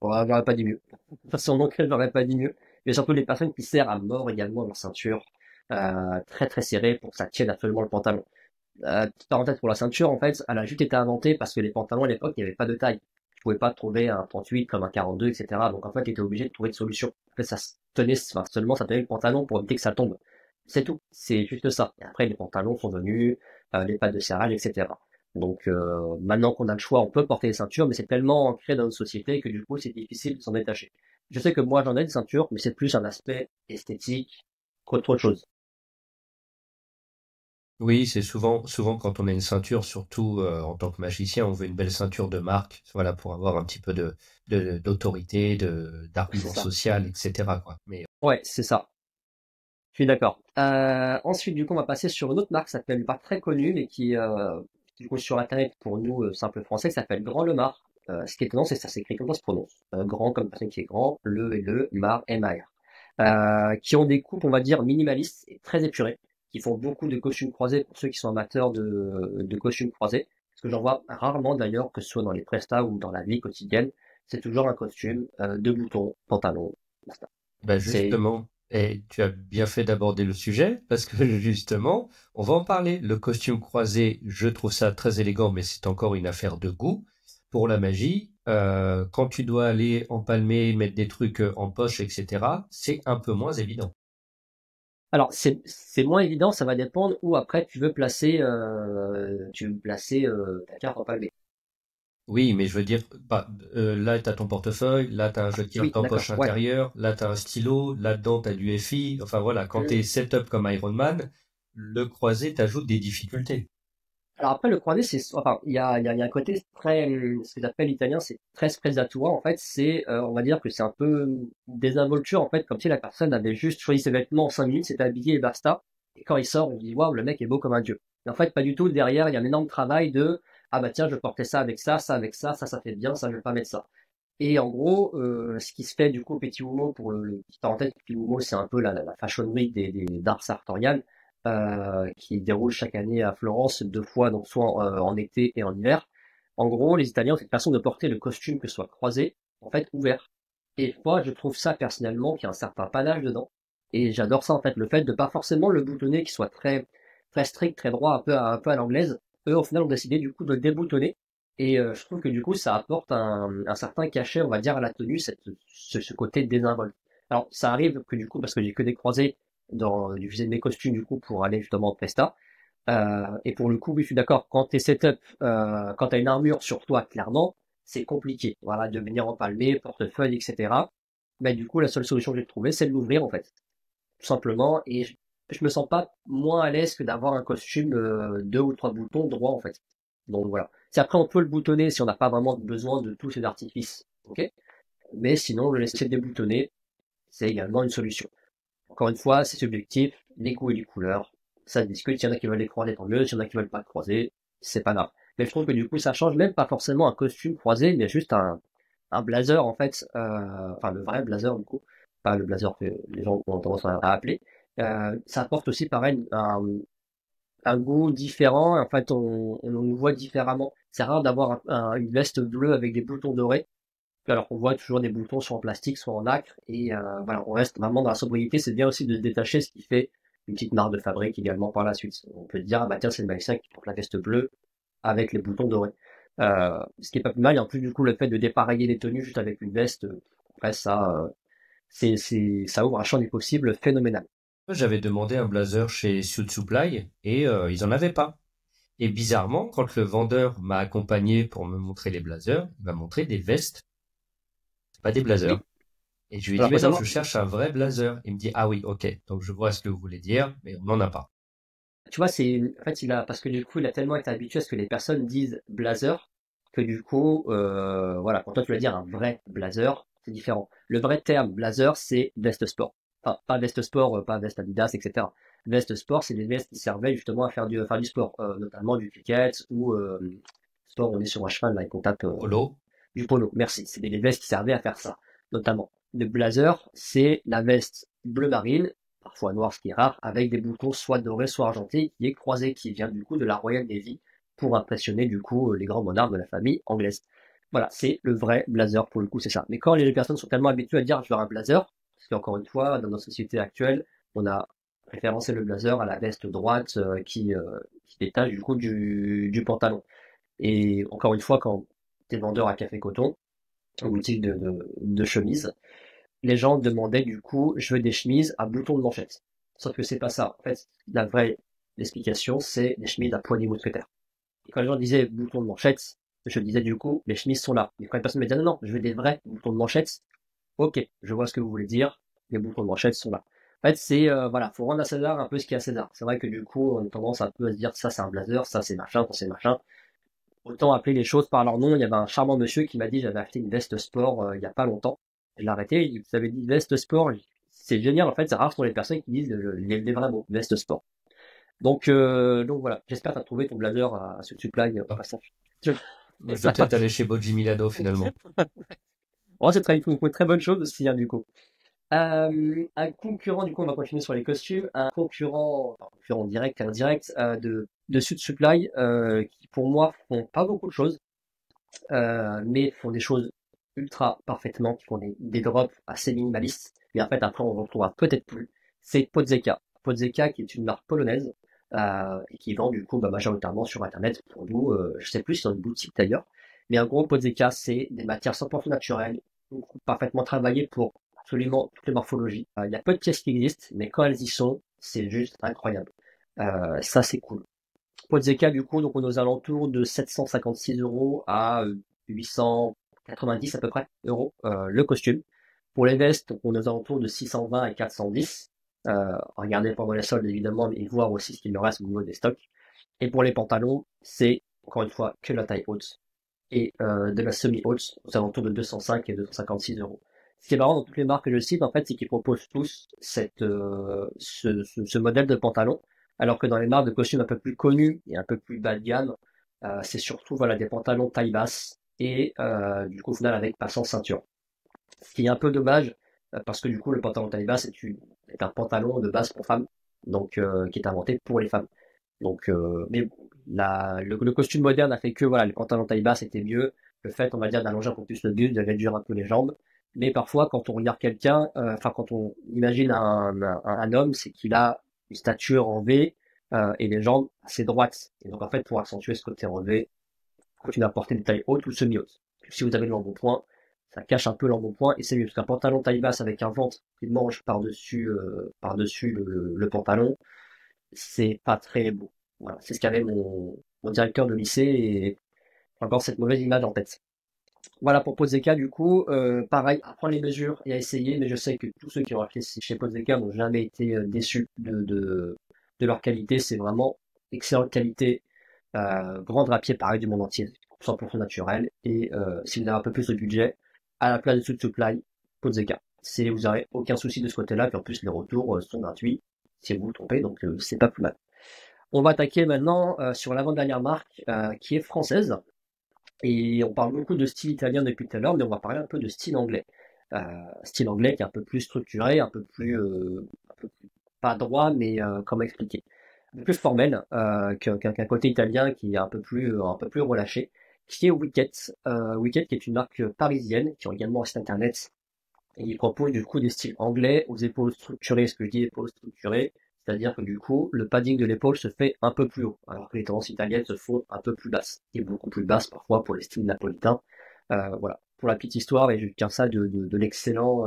ouais, j'aurais pas dit mieux. De toute façon, donc, j'aurais pas dit mieux. Mais surtout les personnes qui serrent à mort également leur ceinture. très très serré pour que ça tienne absolument le pantalon. Petite parenthèse pour la ceinture, en fait, elle a juste été inventée parce que les pantalons à l'époque, il n'y avait pas de taille. Tu pouvais pas trouver un 38 comme un 42, etc. Donc en fait, tu étais obligé de trouver une solution. En fait, ça se tenait, enfin, seulement ça tenait le pantalon pour éviter que ça tombe. C'est tout. C'est juste ça. Et après, les pantalons sont venus, les pattes de serrage, etc. Donc maintenant qu'on a le choix, on peut porter des ceintures, mais c'est tellement ancré dans notre société que du coup, c'est difficile de s'en détacher. Je sais que moi, j'en ai des ceintures, mais c'est plus un aspect esthétique qu'autre chose. Oui, c'est souvent quand on a une ceinture, surtout en tant que magicien, on veut une belle ceinture de marque, voilà, pour avoir un petit peu d'autorité, C'est d'argument ça. social, etc., quoi. Mais Ouais, c'est ça. Je suis d'accord. Ensuite, du coup, on va passer sur une autre marque, ça s'appelle une marque très connue, mais qui, du coup, sur Internet, pour nous, simples français, qui s'appelle Grand Le Mar. Ce qui est étonnant, c'est que ça s'écrit comme ça se prononce. Grand comme personne qui est grand, le et le, Mar, M-A-R. Qui ont des coupes, on va dire, minimalistes et très épurées, qui font beaucoup de costumes croisés pour ceux qui sont amateurs de costumes croisés. Parce que j'en vois rarement d'ailleurs, que ce soit dans les prestats ou dans la vie quotidienne, c'est toujours un costume, de boutons, pantalon, basta. bah C'est justement, et tu as bien fait d'aborder le sujet, parce que justement, on va en parler. Le costume croisé, je trouve ça très élégant, mais c'est encore une affaire de goût. Pour la magie, quand tu dois aller empalmer, mettre des trucs en poche, etc., c'est un peu moins évident. Alors c'est moins évident, ça va dépendre où après tu veux placer ta carte empalmée. Oui, mais je veux dire, bah, là, tu as ton portefeuille, là, tu as un jeu de Oui, cartes en d'accord, poche ouais. intérieure, là, tu as un stylo, là-dedans, tu as du FI. Enfin voilà, quand tu Hmm. es setup comme Iron Man, le croisé t'ajoute des difficultés. Alors après le croisé, enfin il y a un côté très ce que j'appelle l'italien, c'est très sprezzatura en fait, c'est on va dire que c'est un peu désinvolture en fait, comme si la personne avait juste choisi ses vêtements en 5 minutes, s'était habillé et basta. Et quand il sort, on dit waouh, le mec est beau comme un dieu. Mais en fait, pas du tout. Derrière, il y a un énorme travail de ah bah tiens, je portais ça avec ça avec ça, ça fait bien, ça je vais pas mettre ça. Et en gros, ce qui se fait du coup au Petit Homo, pour le petit parenthèse, Petit Homo, c'est un peu la Fashion Week d'art sartorial, qui déroule chaque année à Florence 2 fois, donc soit en été et en hiver. En gros, les Italiens ont cette façon de porter le costume, que ce soit croisé, en fait ouvert. Et moi, je trouve ça personnellement qu'il y a un certain panache dedans. Et j'adore ça en fait, le fait de pas forcément le boutonner qui soit très très strict, très droit, un peu à l'anglaise. Eux, au final, ont décidé du coup de le déboutonner et je trouve que du coup, ça apporte un certain cachet, on va dire, à la tenue, ce côté désinvolte. Alors, ça arrive que du coup, parce que j'ai que des croisés je faisais mes costumes du coup pour aller justement en Presta. Et pour le coup, oui, je suis d'accord. Quand t'es setup, quand t'as une armure sur toi, clairement, c'est compliqué. Voilà, de venir empalmer, portefeuille, etc. Mais du coup, la seule solution que j'ai trouvée, c'est de l'ouvrir en fait, tout simplement. Et je me sens pas moins à l'aise que d'avoir un costume 2 ou 3 boutons droit en fait. Donc voilà. Si après on peut le boutonner si on n'a pas vraiment besoin de tous ces artifices, ok. Mais sinon le laisser déboutonner, c'est également une solution. Encore une fois, c'est subjectif, les goûts et les couleurs, ça se discute. S'il y en a qui veulent les croiser, tant mieux. S'il y en a qui veulent pas le croiser, c'est pas grave. Mais je trouve que du coup ça change même pas forcément un costume croisé, mais juste un blazer en fait, enfin le vrai blazer du coup, pas le blazer que les gens ont tendance à appeler. Ça apporte aussi pareil un goût différent. En fait, on nous voit différemment. C'est rare d'avoir une veste bleue avec des boutons dorés, alors qu'on voit toujours des boutons soit en plastique, soit en nacre. Et voilà, on reste vraiment dans la sobriété. C'est bien aussi de se détacher, ce qui fait une petite marque de fabrique également par la suite. On peut dire, ah bah tiens, c'est le magicien qui porte la veste bleue avec les boutons dorés. Ce qui est pas plus mal. Et en plus, du coup, le fait de dépareiller les tenues juste avec une veste, après ça, ça ouvre un champ des possibles phénoménal. Moi, j'avais demandé un blazer chez Suit Supply et ils en avaient pas. Et bizarrement, quand le vendeur m'a accompagné pour me montrer les blazers, il m'a montré des vestes, pas des blazers. Oui. Et je lui ai dit, Alors, faut mais non, je savoir, cherche un vrai blazer. Il me dit, ah oui, ok, donc je vois ce que vous voulez dire, mais on n'en a pas. tu vois, en fait, parce que du coup, il a tellement été habitué à ce que les personnes disent blazer, que du coup, voilà, quand toi tu vas dire un vrai blazer, c'est différent. Le vrai terme blazer, c'est veste sport. Enfin, pas veste sport, pas veste Adidas, etc. Veste sport, c'est des vestes qui servaient justement à faire du sport, notamment du cricket ou sport, on est sur un cheval, là, et qu'on tape Polo, du polo. Merci. C'est des vestes qui servaient à faire ça, notamment. Le blazer, c'est la veste bleu marine, parfois noire, ce qui est rare, avec des boutons soit dorés, soit argentés, qui est croisé, qui vient du coup de la Royal Navy pour impressionner du coup les grands monarques de la famille anglaise. Voilà, c'est le vrai blazer pour le coup, c'est ça. Mais quand les personnes sont tellement habituées à dire je veux un blazer, parce qu'encore une fois, dans notre société actuelle, on a Référencer le blazer à la veste droite qui détache du coup du pantalon. Et encore une fois, quand t'es vendeur à Café Coton, en boutique de chemises, les gens demandaient du coup, je veux des chemises à boutons de manchette. Sauf que c'est pas ça. En fait, la vraie explication, c'est des chemises à poignée mousquetaire. Et quand les gens disaient boutons de manchette, je disais du coup, les chemises sont là. Et quand les personnes me disaient non, non, je veux des vrais boutons de manchette, ok, je vois ce que vous voulez dire, les boutons de manchette sont là. En fait, c'est, voilà, faut rendre à César un peu ce qu'il y a à César. C'est vrai que du coup, on a tendance un peu à se dire, ça c'est un blazer, ça c'est machin, ça c'est machin. Autant appeler les choses par leur nom. Il y avait un charmant monsieur qui m'a dit, j'avais acheté une veste sport il y a pas longtemps. Je l'ai arrêté, il dit, vous avez dit veste sport. C'est génial, en fait, c'est rare pour les personnes qui disent les vrais mots, veste sport. Donc voilà, j'espère que tu as trouvé ton blazer à ce supply au Ah, passage. je vais Ça peut-être passe. aller chez Boji Milano finalement. Oh, c'est une très bonne chose aussi, hein, du coup. Un concurrent, du coup, on va continuer sur les costumes. Un concurrent, enfin, concurrent direct et indirect de Suit Supply, qui pour moi font pas beaucoup de choses, mais font des choses ultra parfaitement, qui font des drops assez minimalistes. Mais en fait, après, on ne retrouvera peut-être plus. C'est Podzeka. Podzeka, qui est une marque polonaise, et qui vend du coup bah, majoritairement sur Internet pour nous. Je sais plus si c'est dans une boutique d'ailleurs. Mais en gros, Podzeka, c'est des matières 100% naturelles, parfaitement travaillées pour absolument toutes les morphologies. Il y a peu de pièces qui existent, mais quand elles y sont, c'est juste incroyable. Ça, c'est cool. Podzeka, du coup, donc on est aux alentours de 756 euros à 890 à peu près euros le costume. Pour les vestes, on est aux alentours de 620 à 410. Regardez pendant les soldes évidemment, et voir aussi ce qu'il me reste au niveau des stocks. Et pour les pantalons, c'est encore une fois que la taille haute et de la semi-haute aux alentours de 205 et 256 euros. Ce qui est marrant dans toutes les marques que je cite, en fait, c'est qu'ils proposent tous ce modèle de pantalon, alors que dans les marques de costumes un peu plus connues et un peu plus bas de gamme, c'est surtout voilà des pantalons taille basse et du coup au final avec pas sans ceinture. Ce qui est un peu dommage parce que du coup le pantalon taille basse est un pantalon de base pour femmes, donc qui est inventé pour les femmes. Donc, mais le costume moderne a fait que voilà, les pantalons taille basse étaient mieux. Le fait, on va dire, d'allonger un peu plus le buste, de réduire un peu les jambes. Mais parfois, quand on regarde quelqu'un, enfin, quand on imagine un homme, c'est qu'il a une stature en V et les jambes assez droites. Et donc, en fait, pour accentuer ce côté en V, continuer à porter des tailles hautes ou semi-hautes. Si vous avez le l'embonpoint, ça cache un peu l'embonpoint et c'est mieux. Parce qu'un pantalon taille basse avec un ventre qui mange par-dessus par-dessus le pantalon, c'est pas très beau. Voilà, c'est ce qu'avait mon directeur de lycée et j'ai encore cette mauvaise image en tête. Voilà pour Poseka, du coup, pareil, à prendre les mesures et à essayer, mais je sais que tous ceux qui ont acheté chez Poseka n'ont jamais été déçus de leur qualité. C'est vraiment excellente qualité, grand drapier pareil du monde entier, 100% naturel. Et si vous avez un peu plus de budget, à la place de Suit Supply, Poseka. Vous n'aurez aucun souci de ce côté-là, puis en plus les retours sont gratuits si vous vous trompez, donc c'est pas plus mal. On va attaquer maintenant sur l'avant-dernière marque qui est française. Et on parle beaucoup de style italien depuis tout à l'heure, mais on va parler un peu de style anglais. Style anglais qui est un peu plus structuré, un peu plus pas droit, mais comment expliquer, un peu plus formel qu'un côté italien qui est un peu plus relâché, qui est Wicked. Wicked qui est une marque parisienne qui a également un site internet et il propose du coup des styles anglais aux épaules structurées. Ce que je dis épaules structurées, c'est-à-dire que du coup, le padding de l'épaule se fait un peu plus haut, alors que les tendances italiennes se font un peu plus basses, et beaucoup plus basses parfois pour les styles napolitains. Voilà. Pour la petite histoire, et je tiens ça de l'excellent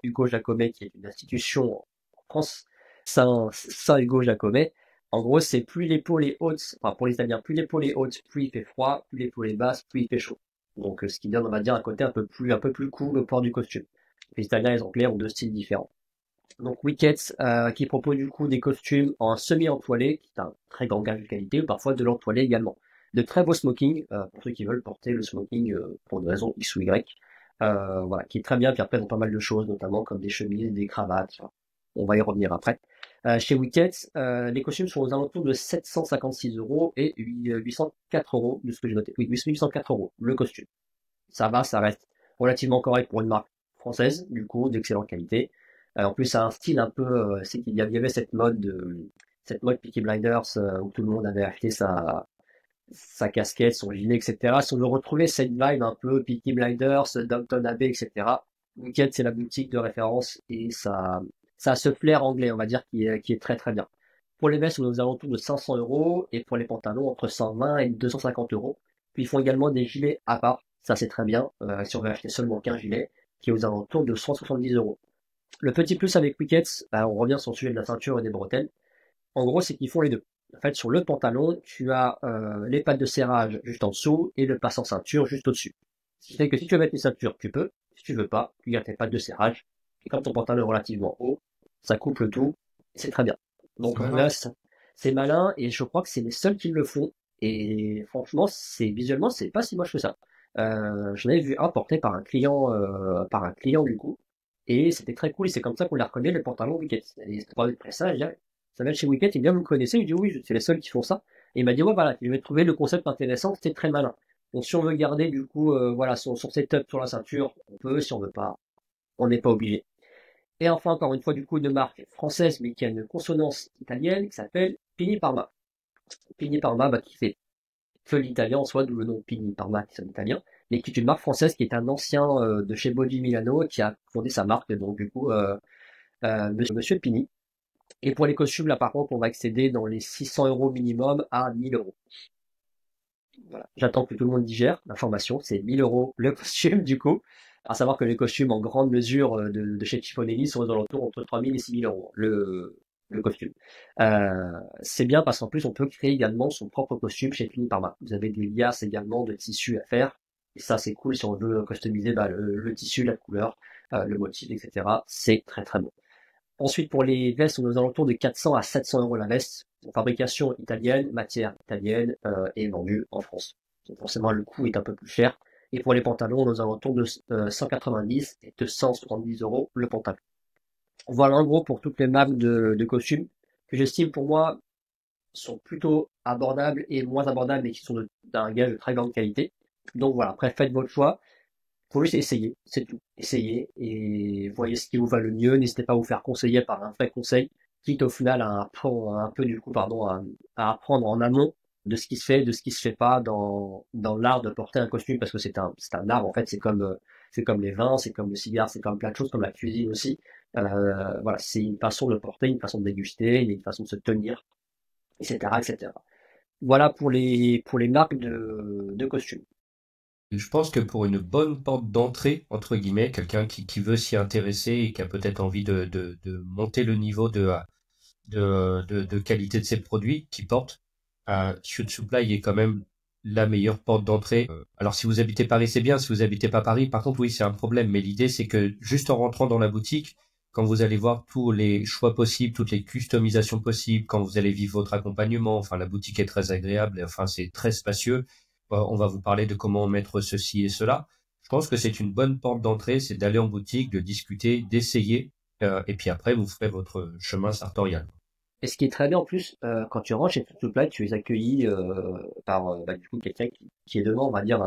Hugo Jacomet, qui est une institution en France, Saint Hugo Jacomet. En gros, c'est plus l'épaule est haute, enfin pour les Italiens, plus l'épaule est haute, plus il fait froid, plus l'épaule est basse, plus il fait chaud. Donc, ce qui donne, on va dire, un côté un peu plus cool au port du costume. Les Italiens et les Anglais ont deux styles différents. Donc Wickets qui propose du coup des costumes en semi-entoilé, qui est un très grand gage de qualité, ou parfois de l'entoilé également. De très beaux smoking, pour ceux qui veulent porter le smoking pour une raison X ou Y. Voilà, qui est très bien, puis après ils ont pas mal de choses, notamment comme des chemises, des cravates. Enfin, on va y revenir après. Chez Wickets, les costumes sont aux alentours de 756 euros et 804 euros, de ce que j'ai noté. Oui, 804 euros, le costume. Ça va, ça reste relativement correct pour une marque française, du coup, d'excellente qualité. En plus, ça a un style un peu, c'est qu'il y avait cette mode Peaky Blinders où tout le monde avait acheté sa casquette, son gilet, etc. Si on veut retrouver cette vibe un peu Peaky Blinders, Downton Abbey, etc. Wicked, c'est la boutique de référence et Ça a ce flair anglais, on va dire, qui est très très bien. Pour les vestes, on est aux alentours de 500 euros et pour les pantalons, entre 120 et 250 euros. Puis ils font également des gilets à part. Ça, c'est très bien. Si on veut acheter seulement qu'un gilet, qui est aux alentours de 170 euros. Le petit plus avec Wickets, bah, on revient sur le sujet de la ceinture et des bretelles. En gros, c'est qu'ils font les deux. En fait, sur le pantalon, tu as les pattes de serrage juste en dessous et le passant ceinture juste au-dessus. Ce qui fait que si tu veux mettre une ceinture, tu peux. Si tu veux pas, tu gardes tes pattes de serrage. Et comme ton pantalon est relativement haut, ça coupe le tout. Et c'est très bien. C'est Donc malin. là, c'est malin et je crois que c'est les seuls qui le font. Et franchement, visuellement, c'est pas si moche que ça. J'en avais vu un porté par un client du coup. Et c'était très cool. Et c'est comme ça qu'on les reconnaît, les pantalons Wickets. Et c'était pas après ça, ça vient de chez Wicked, il vient, vous me connaissez? Je dis oui, c'est les seuls qui font ça. Et il m'a dit, ouais, voilà, il avait trouvé le concept intéressant, c'était très malin. Donc si on veut garder, du coup, voilà, son setup sur la ceinture, on peut, si on veut pas, on n'est pas obligé. Et enfin, encore une fois, du coup, une marque française, mais qui a une consonance italienne, qui s'appelle Pini Parma. Pini Parma, bah, qui fait que l'italien en soi, d'où le nom Pini Parma, qui sonne italien, mais qui est une marque française, qui est un ancien de chez Body Milano, qui a fondé sa marque, donc du coup, Monsieur Pini. Et pour les costumes, là, par contre, on va excéder dans les 600 euros minimum à 1000 euros. Voilà. J'attends que tout le monde digère l'information. C'est 1000 euros le costume, du coup. À savoir que les costumes en grande mesure de chez Chiffonelli sont aux alentours entre 3000 et 6000 euros, le costume. C'est bien parce qu'en plus, on peut créer également son propre costume chez Fini Parma. Vous avez des liasses également de tissus à faire. Et ça, c'est cool si on veut customiser bah, le tissu, la couleur, le motif, etc. C'est très très bon. Ensuite, pour les vestes, on est aux alentours de 400 à 700 euros la veste. Fabrication italienne, matière italienne et vendue en France. Donc forcément, le coût est un peu plus cher. Et pour les pantalons, on est aux alentours de 190 et 270 euros le pantalon. Voilà en gros pour toutes les marques de costumes que j'estime pour moi sont plutôt abordables et moins abordables, mais qui sont d'un gage de très grande qualité. Donc voilà, après faites votre choix. Faut juste essayer, c'est tout. Essayez et voyez ce qui vous va le mieux. N'hésitez pas à vous faire conseiller par un vrai conseil, quitte au final à apprendre un peu du coup, pardon, à apprendre en amont de ce qui se fait, de ce qui se fait pas dans l'art de porter un costume, parce que c'est un art en fait. C'est comme les vins, c'est comme le cigare, c'est comme plein de choses, comme la cuisine aussi. Voilà, c'est une façon de porter, une façon de déguster, une façon de se tenir, etc., etc. Voilà pour les marques de costumes. Je pense que pour une bonne porte d'entrée, entre guillemets, quelqu'un qui veut s'y intéresser et qui a peut-être envie de monter le niveau de qualité de ses produits qu'il porte, Shoot Supply est quand même la meilleure porte d'entrée. Alors si vous habitez Paris, c'est bien. Si vous habitez pas Paris, par contre, oui, c'est un problème. Mais l'idée, c'est que juste en rentrant dans la boutique, quand vous allez voir tous les choix possibles, toutes les customisations possibles, quand vous allez vivre votre accompagnement, enfin, la boutique est très agréable, et, enfin, c'est très spacieux. On va vous parler de comment mettre ceci et cela. Je pense que c'est une bonne porte d'entrée, c'est d'aller en boutique, de discuter, d'essayer, et puis après, vous ferez votre chemin sartorial. Et ce qui est très bien en plus, quand tu rentres chez Food Supply, tu es accueilli par bah, du coup quelqu'un qui est devant, on va dire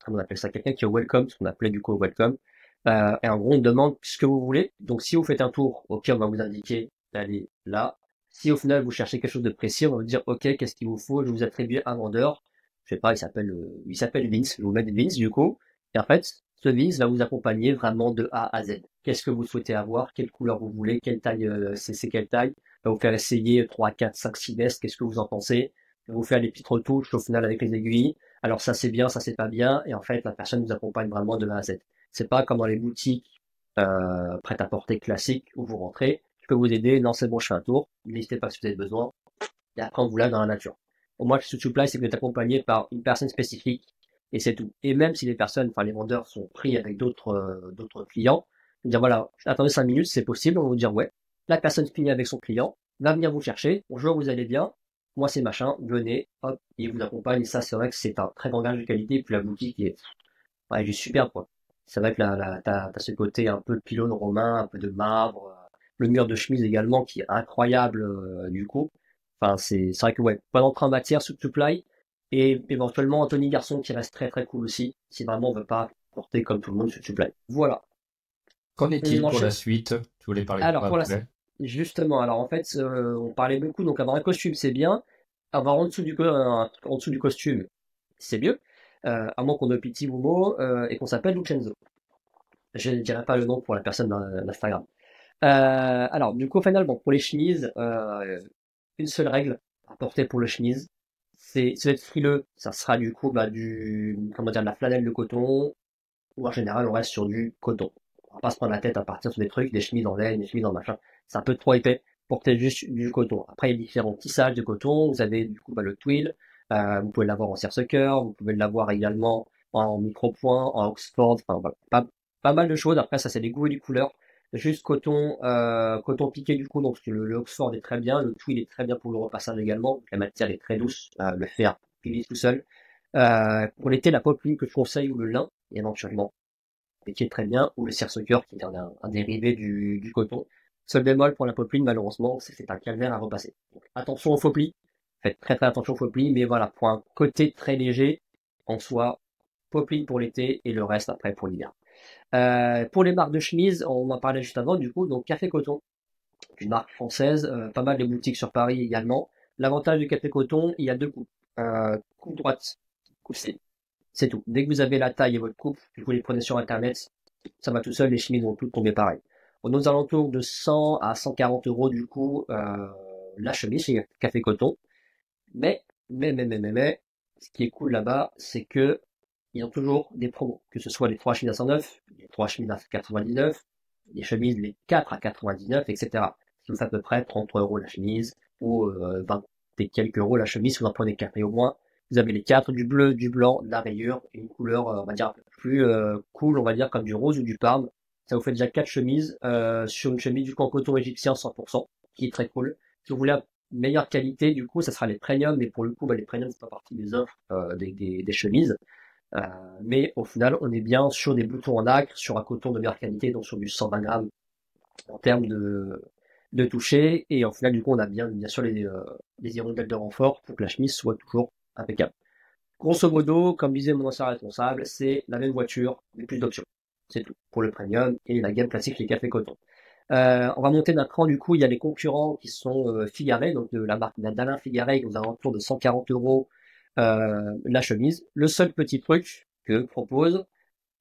comment on appelle ça, quelqu'un qui est welcome, ce qu'on appelait du coup welcome. Et en gros, on demande ce que vous voulez. Donc si vous faites un tour, ok, on va vous indiquer d'aller là. Si au final vous cherchez quelque chose de précis, on va vous dire ok, qu'est-ce qu'il vous faut, je vous attribue un vendeur. Je sais pas, il s'appelle Vince. Je vous mets Vince du coup. Et en fait, ce Vince va vous accompagner vraiment de A à Z. Qu'est-ce que vous souhaitez avoir, quelle couleur vous voulez, quelle taille, c'est quelle taille va vous faire essayer 3, 4, 5, 6 vestes, qu'est-ce que vous en pensez? Va vous faire des petites retouches au final avec les aiguilles. Alors ça c'est bien, ça c'est pas bien. Et en fait, la personne vous accompagne vraiment de A à Z. C'est pas comme dans les boutiques prêt-à-porter classiques où vous rentrez. Je peux vous aider, non c'est bon, je fais un tour. N'hésitez pas si vous avez besoin. Et après on vous lave dans la nature. Au moins, ce supply, c'est que vous êtes accompagné par une personne spécifique et c'est tout. Et même si les personnes, enfin les vendeurs sont pris avec d'autres clients, vous dire voilà, attendez 5 minutes, c'est possible, on va vous dire ouais. La personne finit avec son client, va venir vous chercher, bonjour, vous allez bien, moi c'est machin, venez, hop, il vous accompagne, et ça c'est vrai que c'est un très grand gage de qualité, et puis la boutique est, ouais, elle est superbe quoi. C'est vrai que t'as ce côté un peu de pylône romain, un peu de marbre, le mur de chemise également qui est incroyable du coup. Enfin c'est vrai que ouais, pas d'entrée en matière, sous supply, et éventuellement Anthony Garçon qui reste très très cool aussi, si vraiment on veut pas porter comme tout le monde sous supply. Voilà. Qu'en On est-il pour la enchaîne. suite? Tu voulais parler de Alors quoi pour la après? justement, alors en fait, on parlait beaucoup, donc avoir un costume c'est bien, avoir en dessous du costume c'est mieux, à moins qu'on ait Petit Momo et qu'on s'appelle Lucenzo. Je ne dirai pas le nom pour la personne d'Instagram. Alors, du coup, au final, bon, pour les chemises, une seule règle à porter pour le chemise, c'est d'être frileux. Ça sera du coup comment dire, de la flanelle de coton, ou en général, on reste sur du coton. On va pas se prendre la tête à partir sur des trucs, des chemises en laine, des chemises en machin. C'est un peu trop épais. Portez juste du coton. Après, il y a différents tissages de coton. Vous avez du coup le twill. Vous pouvez l'avoir en seersucker. Vous pouvez l'avoir également en micro-point, en Oxford. Enfin, voilà. Pas mal de choses. Après, ça, c'est des goûts et des couleurs. Juste coton piqué du coup. Donc, le Oxford est très bien. Le twill est très bien pour le repassage également. La matière est très douce. Le fer, il glisse tout seul. Pour l'été, la popeline que je conseille ou le lin, éventuellement et qui est très bien, ou le seersucker qui est un dérivé du coton. Seul bémol pour la popeline, malheureusement, c'est un calvaire à repasser. Donc, attention aux faux plis, faites très très attention aux faux plis, mais voilà, pour un côté très léger, en soi, popeline pour l'été et le reste après pour l'hiver. Pour les marques de chemise, on en parlait juste avant, du coup, donc Café Coton, une marque française, pas mal de boutiques sur Paris également. L'avantage du Café Coton, il y a deux coupes. Coupe droite, coupe C. C'est tout. Dès que vous avez la taille et votre coupe, vous les prenez sur internet, ça va tout seul, les chemises vont toutes tomber pareil. Aux alentours de 100 à 140 euros du coup, la chemise chez Café Coton. Mais, ce qui est cool là-bas, c'est que ils ont toujours des promos, que ce soit les 3 chemises à 109, les 3 chemises à 99, les chemises les 4 à 99, etc. Ça fait à peu près 30 euros la chemise, ou 20 et quelques euros la chemise si vous en prenez 4. Et au moins, vous avez les 4, du bleu, du blanc, de la rayure, et une couleur, on va dire, un peu plus cool, on va dire, comme du rose ou du parme. Ça vous fait déjà 4 chemises sur une chemise du coup en coton égyptien 100%, qui est très cool. Si vous voulez meilleure qualité, du coup, ça sera les premiums, mais pour le coup, les premiums, c'est pas partie des offres des chemises. Euh, mais au final, on est bien sur des boutons en acre, sur un coton de meilleure qualité, donc sur du 120 grammes en termes de toucher. Et au final, du coup, on a bien sûr les hirondelles de renfort pour que la chemise soit toujours impeccable. Grosso modo, comme disait mon ancien responsable, c'est la même voiture, mais plus d'options. C'est tout pour le premium et la gamme classique, les cafés coton. On va monter d'un cran, du coup, il y a les concurrents qui sont Figaret, donc de la marque d'Alain Figaret, qui aux alentours de 140 euros la chemise. Le seul petit truc que propose,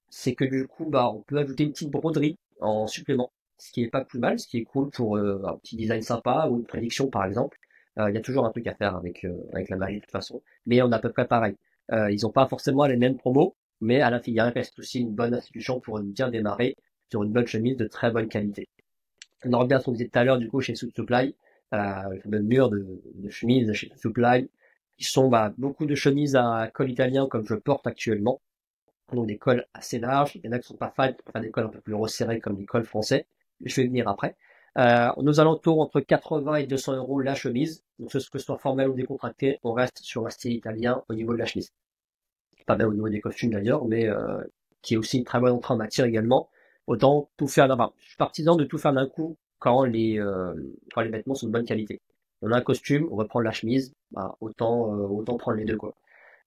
c'est que du coup, on peut ajouter une petite broderie en supplément, ce qui est pas plus mal, ce qui est cool pour un petit design sympa ou une prédiction par exemple. Il y a toujours un truc à faire avec la magie de toute façon, mais on est à peu près pareil. Ils n'ont pas forcément les mêmes promos, mais Alain Figaret reste aussi une bonne institution pour bien démarrer sur une bonne chemise de très bonne qualité. On en revient à ce qu'on disait tout à l'heure, du coup, chez Suit Supply, le fameux mur de chemises chez Suit Supply, qui sont beaucoup de chemises à col italien comme je porte actuellement. Donc des cols assez larges. Il y en a qui sont pas fans, qui des cols un peu plus resserrés comme les cols français. Je vais venir après. Nos alentours entre 80 et 200 euros la chemise. Donc que ce soit formel ou décontracté, on reste sur un style italien au niveau de la chemise. Pas bien au niveau des costumes d'ailleurs, mais qui est aussi une très bonne entrée en matière également. Autant tout faire là-bas. Je suis partisan de tout faire d'un coup quand les vêtements sont de bonne qualité. On a un costume, on reprend la chemise, autant prendre les deux quoi.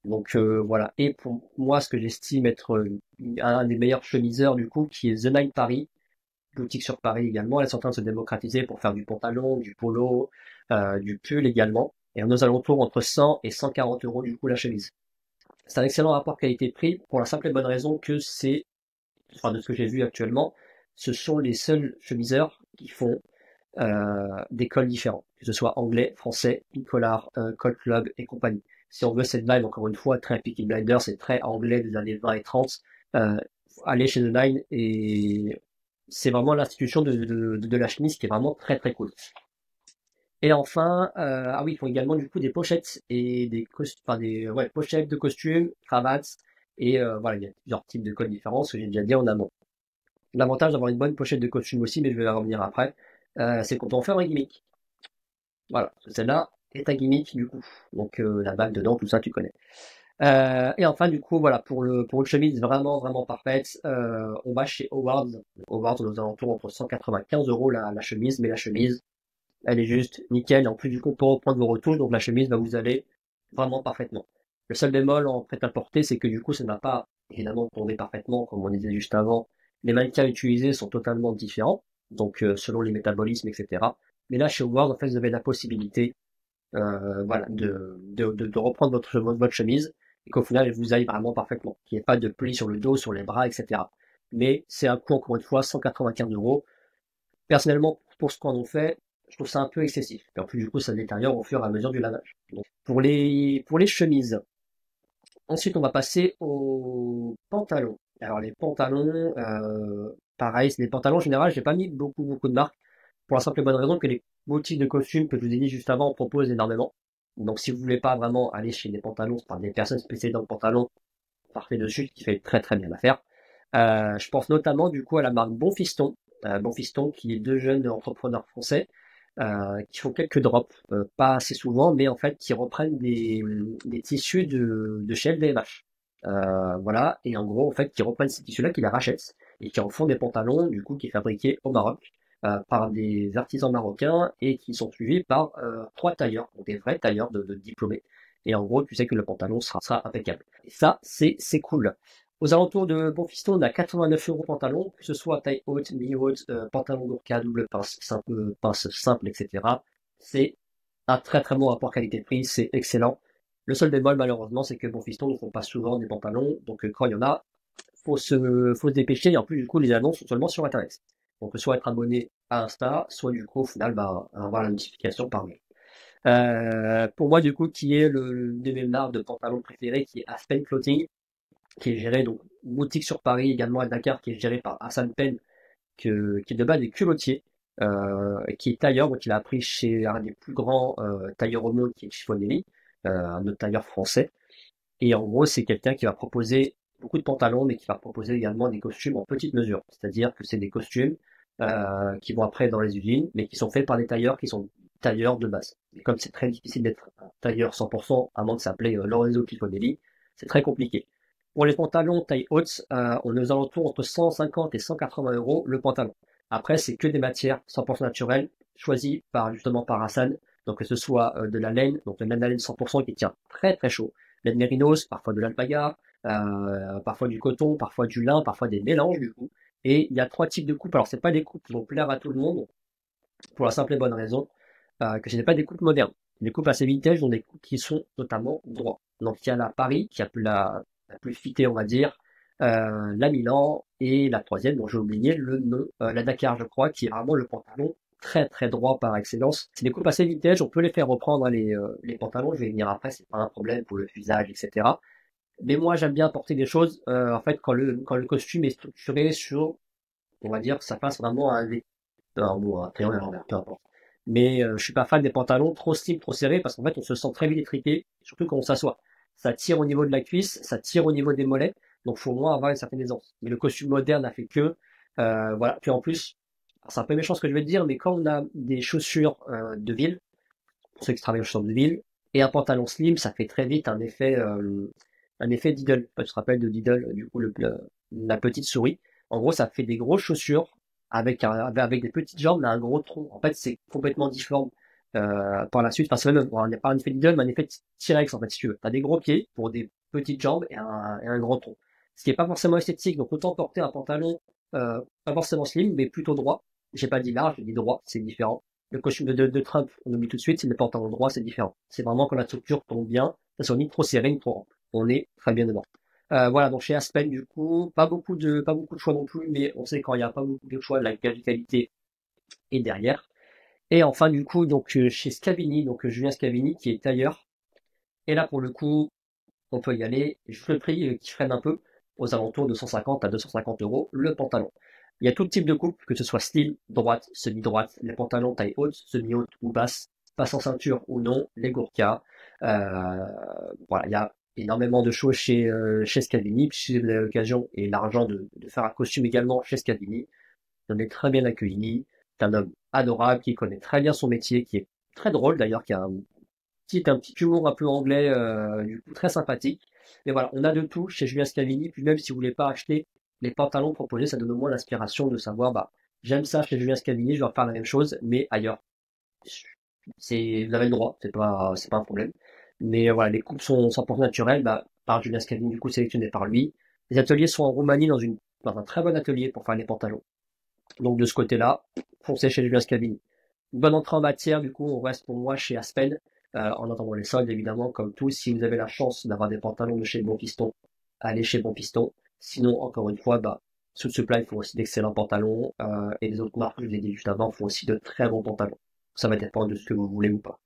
Donc voilà. Et pour moi, ce que j'estime être un des meilleurs chemiseurs du coup, qui est The Nine Paris, boutique sur Paris également, elle est en train de se démocratiser pour faire du pantalon, du polo, du pull également. Et à nos alentours entre 100 et 140 euros du coup la chemise. C'est un excellent rapport qualité-prix pour la simple et bonne raison que de ce que j'ai vu actuellement, ce sont les seuls chemiseurs qui font des cols différents, que ce soit anglais, français, Picolard, Col Club et compagnie. Si on veut cette vibe, encore une fois, très Peaky Blinders, c'est très anglais des années 20 et 30, aller chez The Nine et c'est vraiment l'institution de la chemise qui est vraiment très très cool. Et enfin, ah oui, ils font également du coup des pochettes et pochettes de costumes, cravates, et voilà, il y a plusieurs types de cols différents, ce que j'ai déjà dit en amont. L'avantage d'avoir une bonne pochette de costume aussi, mais je vais y revenir après, c'est qu'on peut en faire un gimmick. Voilà, celle-là est un gimmick du coup. Donc la bague dedans, tout ça, tu connais. Et enfin, du coup, voilà, pour une chemise vraiment, vraiment parfaite, on va chez Howard. Howard, aux alentours entre 195 euros la chemise, mais la chemise, elle est juste nickel. Et en plus, du coup, pour reprendre vos retouches, donc la chemise va vous aller vraiment parfaitement. Le seul bémol en prêt-à-porter, c'est que du coup, ça ne va pas évidemment tomber parfaitement, comme on disait juste avant. Les mannequins utilisés sont totalement différents, donc selon les métabolismes, etc. Mais là, chez Howard, en fait, vous avez la possibilité, voilà, de reprendre votre chemise et qu'au final, elle vous aille vraiment parfaitement. Qu'il n'y ait pas de plis sur le dos, sur les bras, etc. Mais c'est un coût, encore une fois, 195 euros Personnellement, pour ce qu'on en fait, je trouve ça un peu excessif. Et en plus, du coup, ça détériore au fur et à mesure du lavage. Donc, pour les chemises, ensuite, on va passer aux pantalons. Alors, les pantalons, pareil, c'est les pantalons en général, j'ai pas mis beaucoup de marques, pour la simple et bonne raison que les boutiques de costumes que je vous ai dit juste avant en proposent énormément. Donc, si vous voulez pas vraiment aller chez des pantalons, par des personnes spécialisées dans le pantalon, parfait dessus, qui fait très très bien l'affaire. Je pense notamment du coup à la marque Bonfiston, Bonfiston qui est deux jeunes entrepreneurs français qui font quelques drops, pas assez souvent, mais en fait qui reprennent des tissus de chez LVMH. Voilà, et en gros en fait qui reprennent ces tissus-là, qui les rachètent et qui en font des pantalons du coup qui est fabriqué au Maroc par des artisans marocains et qui sont suivis par trois tailleurs, donc des vrais tailleurs de diplômés. Et en gros, tu sais que le pantalon sera impeccable. Et ça, c'est cool. Aux alentours de Bonfiston, on a 89 euros pantalon, que ce soit taille haute, mi-haute, pantalon Gourka, double pince simple, etc. C'est un très très bon rapport qualité-prix, c'est excellent. Le seul bémol, malheureusement, c'est que Bonfiston ne font pas souvent des pantalons, donc quand il y en a, faut se dépêcher, et en plus, du coup, les annonces sont seulement sur Internet. Donc, soit être abonné à Insta, soit du coup, au final, bah, avoir la notification par mail. Pour moi, du coup, qui est le de mes marques de pantalons préférées, qui est Aspen Clothing, qui est géré, donc, boutique sur Paris, également à Dakar, qui est géré par Hassan Pen, qui est de base des culottiers, qui est tailleur, donc il a appris chez un des plus grands tailleurs au monde, qui est Chiffonelli, un autre tailleur français. Et en gros, c'est quelqu'un qui va proposer beaucoup de pantalons, mais qui va proposer également des costumes en petite mesure. C'est-à-dire que c'est des costumes qui vont après dans les usines, mais qui sont faits par des tailleurs qui sont tailleurs de base. Et comme c'est très difficile d'être un tailleur 100%, à moins de s'appeler Lorenzo Piffonelli, c'est très compliqué. Pour les pantalons taille haute, on est aux alentours entre 150 et 180 euros le pantalon. Après, c'est que des matières 100% naturelles, choisies justement par Hassan. Donc que ce soit de la laine, donc de la laine 100% qui tient très très chaud, laine mérinos, parfois de l'alpaga, parfois du coton, parfois du lin, parfois des mélanges du coup. Et il y a trois types de coupes. Alors c'est pas des coupes qui vont plaire à tout le monde, pour la simple et bonne raison que ce n'est pas des coupes modernes. Les coupes assez vintage ont des coupes qui sont notamment droits. Donc il y a la Paris qui a la plus fitée on va dire, la Milan et la troisième dont j'ai oublié le nom, la Dakar je crois, qui est vraiment le pantalon très très droit par excellence. C'est des coupes assez vintage, on peut les faire reprendre hein, les pantalons, je vais y venir après, c'est pas un problème pour le usage, etc. Mais moi j'aime bien porter des choses, en fait quand le costume est structuré sur, on va dire, que ça passe vraiment à un triangle à l'envers, peu importe. Mais je suis pas fan des pantalons trop slim, trop serrés, parce qu'en fait on se sent très vite étriqué, surtout quand on s'assoit. Ça tire au niveau de la cuisse, ça tire au niveau des mollets, donc faut au moins avoir une certaine aisance. Mais le costume moderne a fait que, voilà. Puis en plus, c'est un peu méchant ce que je vais te dire, mais quand on a des chaussures de ville, pour ceux qui travaillent en chaussures de ville, et un pantalon slim, ça fait très vite un effet Diddle. Tu te rappelles de Diddle, du coup la petite souris. En gros, ça fait des grosses chaussures avec des petites jambes, mais un gros tronc. En fait, c'est complètement difforme par la suite. Enfin, c'est même, bon, on n'est pas un effet Diddle, mais un effet T-Rex, en fait, si tu veux. T'as des gros pieds pour des petites jambes et un gros tronc. Ce qui est pas forcément esthétique. Donc, autant porter un pantalon pas forcément slim, mais plutôt droit. J'ai pas dit large, j'ai dit droit, c'est différent. Le costume de Trump, on oublie tout de suite, c'est le pantalon droit, c'est différent. C'est vraiment quand la structure tombe bien, ça soit ni trop serré, ni trop ample. On est très bien dedans. Voilà, donc chez Aspen, du coup, pas beaucoup de choix non plus, mais on sait quand il n'y a pas beaucoup de choix, la qualité est derrière. Et enfin, du coup, donc chez Scavini, donc Julien Scavini, qui est tailleur. Et là, pour le coup, on peut y aller. Juste le prix qui freine un peu, aux alentours de 150 à 250 euros le pantalon. Il y a tout type de coupe, que ce soit style, droite, semi-droite, les pantalons taille haute, semi-haute ou basse, pas sans ceinture ou non, les gourkas. Voilà, il y a énormément de choses chez Scavini. Si vous avez l'occasion et l'argent de faire un costume également chez Scavini, on est très bien accueilli. C'est un homme adorable qui connaît très bien son métier, qui est très drôle d'ailleurs, qui a un petit humour un peu anglais, du coup très sympathique. Mais voilà, on a de tout chez Julien Scavini. Puis même si vous voulez pas acheter les pantalons proposés, ça donne au moins l'inspiration de savoir, bah, j'aime ça chez Julien Scavini, je vais faire la même chose, mais ailleurs. Vous avez le droit, c'est pas un problème. Mais voilà, les coupes sont 100% naturelles, bah, par Julien Scavini, du coup sélectionné par lui. Les ateliers sont en Roumanie dans un très bon atelier pour faire les pantalons. Donc de ce côté-là, foncez chez Julien Scavini. Une bonne entrée en matière, du coup, on reste pour moi chez Aspen, en attendant les soldes, évidemment, comme tout. Si vous avez la chance d'avoir des pantalons de chez Bon Piston, allez chez Bon Piston. Sinon, encore une fois, bah, Suit Supply font aussi d'excellents pantalons, et les autres marques que je vous ai dit juste avant font aussi de très bons pantalons. Ça va dépendre de ce que vous voulez ou pas.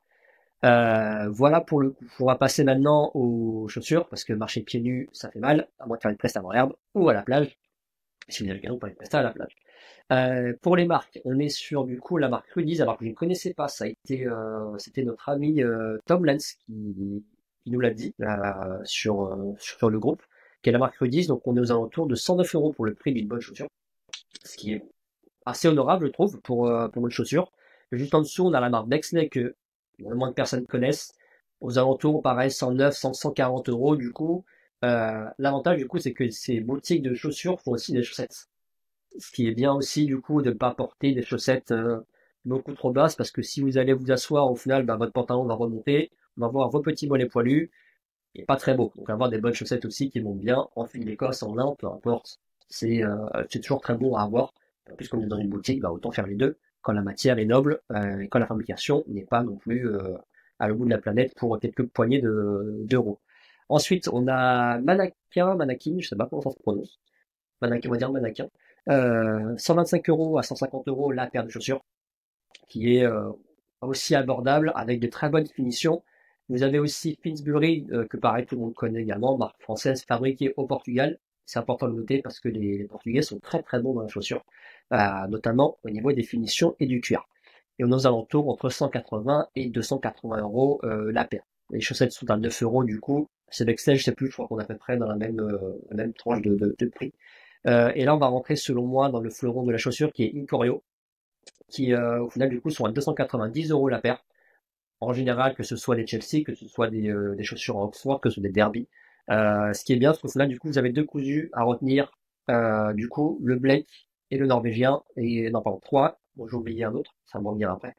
Voilà pour le coup. On va passer maintenant aux chaussures, parce que marcher pieds nus, ça fait mal, à moins de faire une presta dans l'herbe ou à la plage. Si vous avez le canon, pas une presta à la plage. Pour les marques, on est sur du coup la marque Rudiz, alors que je ne connaissais pas. Ça a été, c'était notre ami Tom Lens qui nous l'a dit sur le groupe, qui est la marque Rudiz. Donc on est aux alentours de 109 euros pour le prix d'une bonne chaussure, ce qui est assez honorable, je trouve, pour une chaussure. Juste en dessous, on a la marque Bexley que le moins de personnes connaissent. Aux alentours, pareil, 109, 100, 140 euros du coup. L'avantage du coup, c'est que ces boutiques de chaussures font aussi des chaussettes. Ce qui est bien aussi du coup de ne pas porter des chaussettes beaucoup trop basses, parce que si vous allez vous asseoir, au final, bah, votre pantalon va remonter, on va voir vos petits mollets poilus, et pas très beau. Donc avoir des bonnes chaussettes aussi qui vont bien, en fil d'Écosse, en lin, peu importe. C'est toujours très bon à avoir. En plus, comme on est dans une boutique, bah, autant faire les deux quand la matière est noble, et quand la fabrication n'est pas non plus à l'autre bout de la planète pour quelques poignées d'euros. Ensuite, on a Mannequin, je sais pas comment ça se prononce. Mannequin, on va dire Mannequin. 125 euros à 150 euros la paire de chaussures, qui est aussi abordable avec de très bonnes finitions. Vous avez aussi Finsbury, que pareil tout le monde connaît également, marque française fabriquée au Portugal. C'est important de noter parce que les Portugais sont très très bons dans la chaussure, notamment au niveau des finitions et du cuir. Et on est aux alentours entre 180 et 280 euros la paire. Les chaussettes sont à 9 euros du coup. C'est Bexel, je sais plus, je crois qu'on est à peu près dans la même tranche de prix. Et là, on va rentrer, selon moi, dans le fleuron de la chaussure qui est Incorio, qui, au final, du coup, sont à 290 euros la paire. En général, que ce soit des Chelsea, que ce soit des chaussures en Oxford, que ce soit des Derby. Ce qui est bien, c'est qu'au final, du coup, vous avez deux cousus à retenir. Du coup, le Blake et le Norvégien. Et, non, pardon, trois. Bon, j'ai oublié un autre. Ça va me revenir après.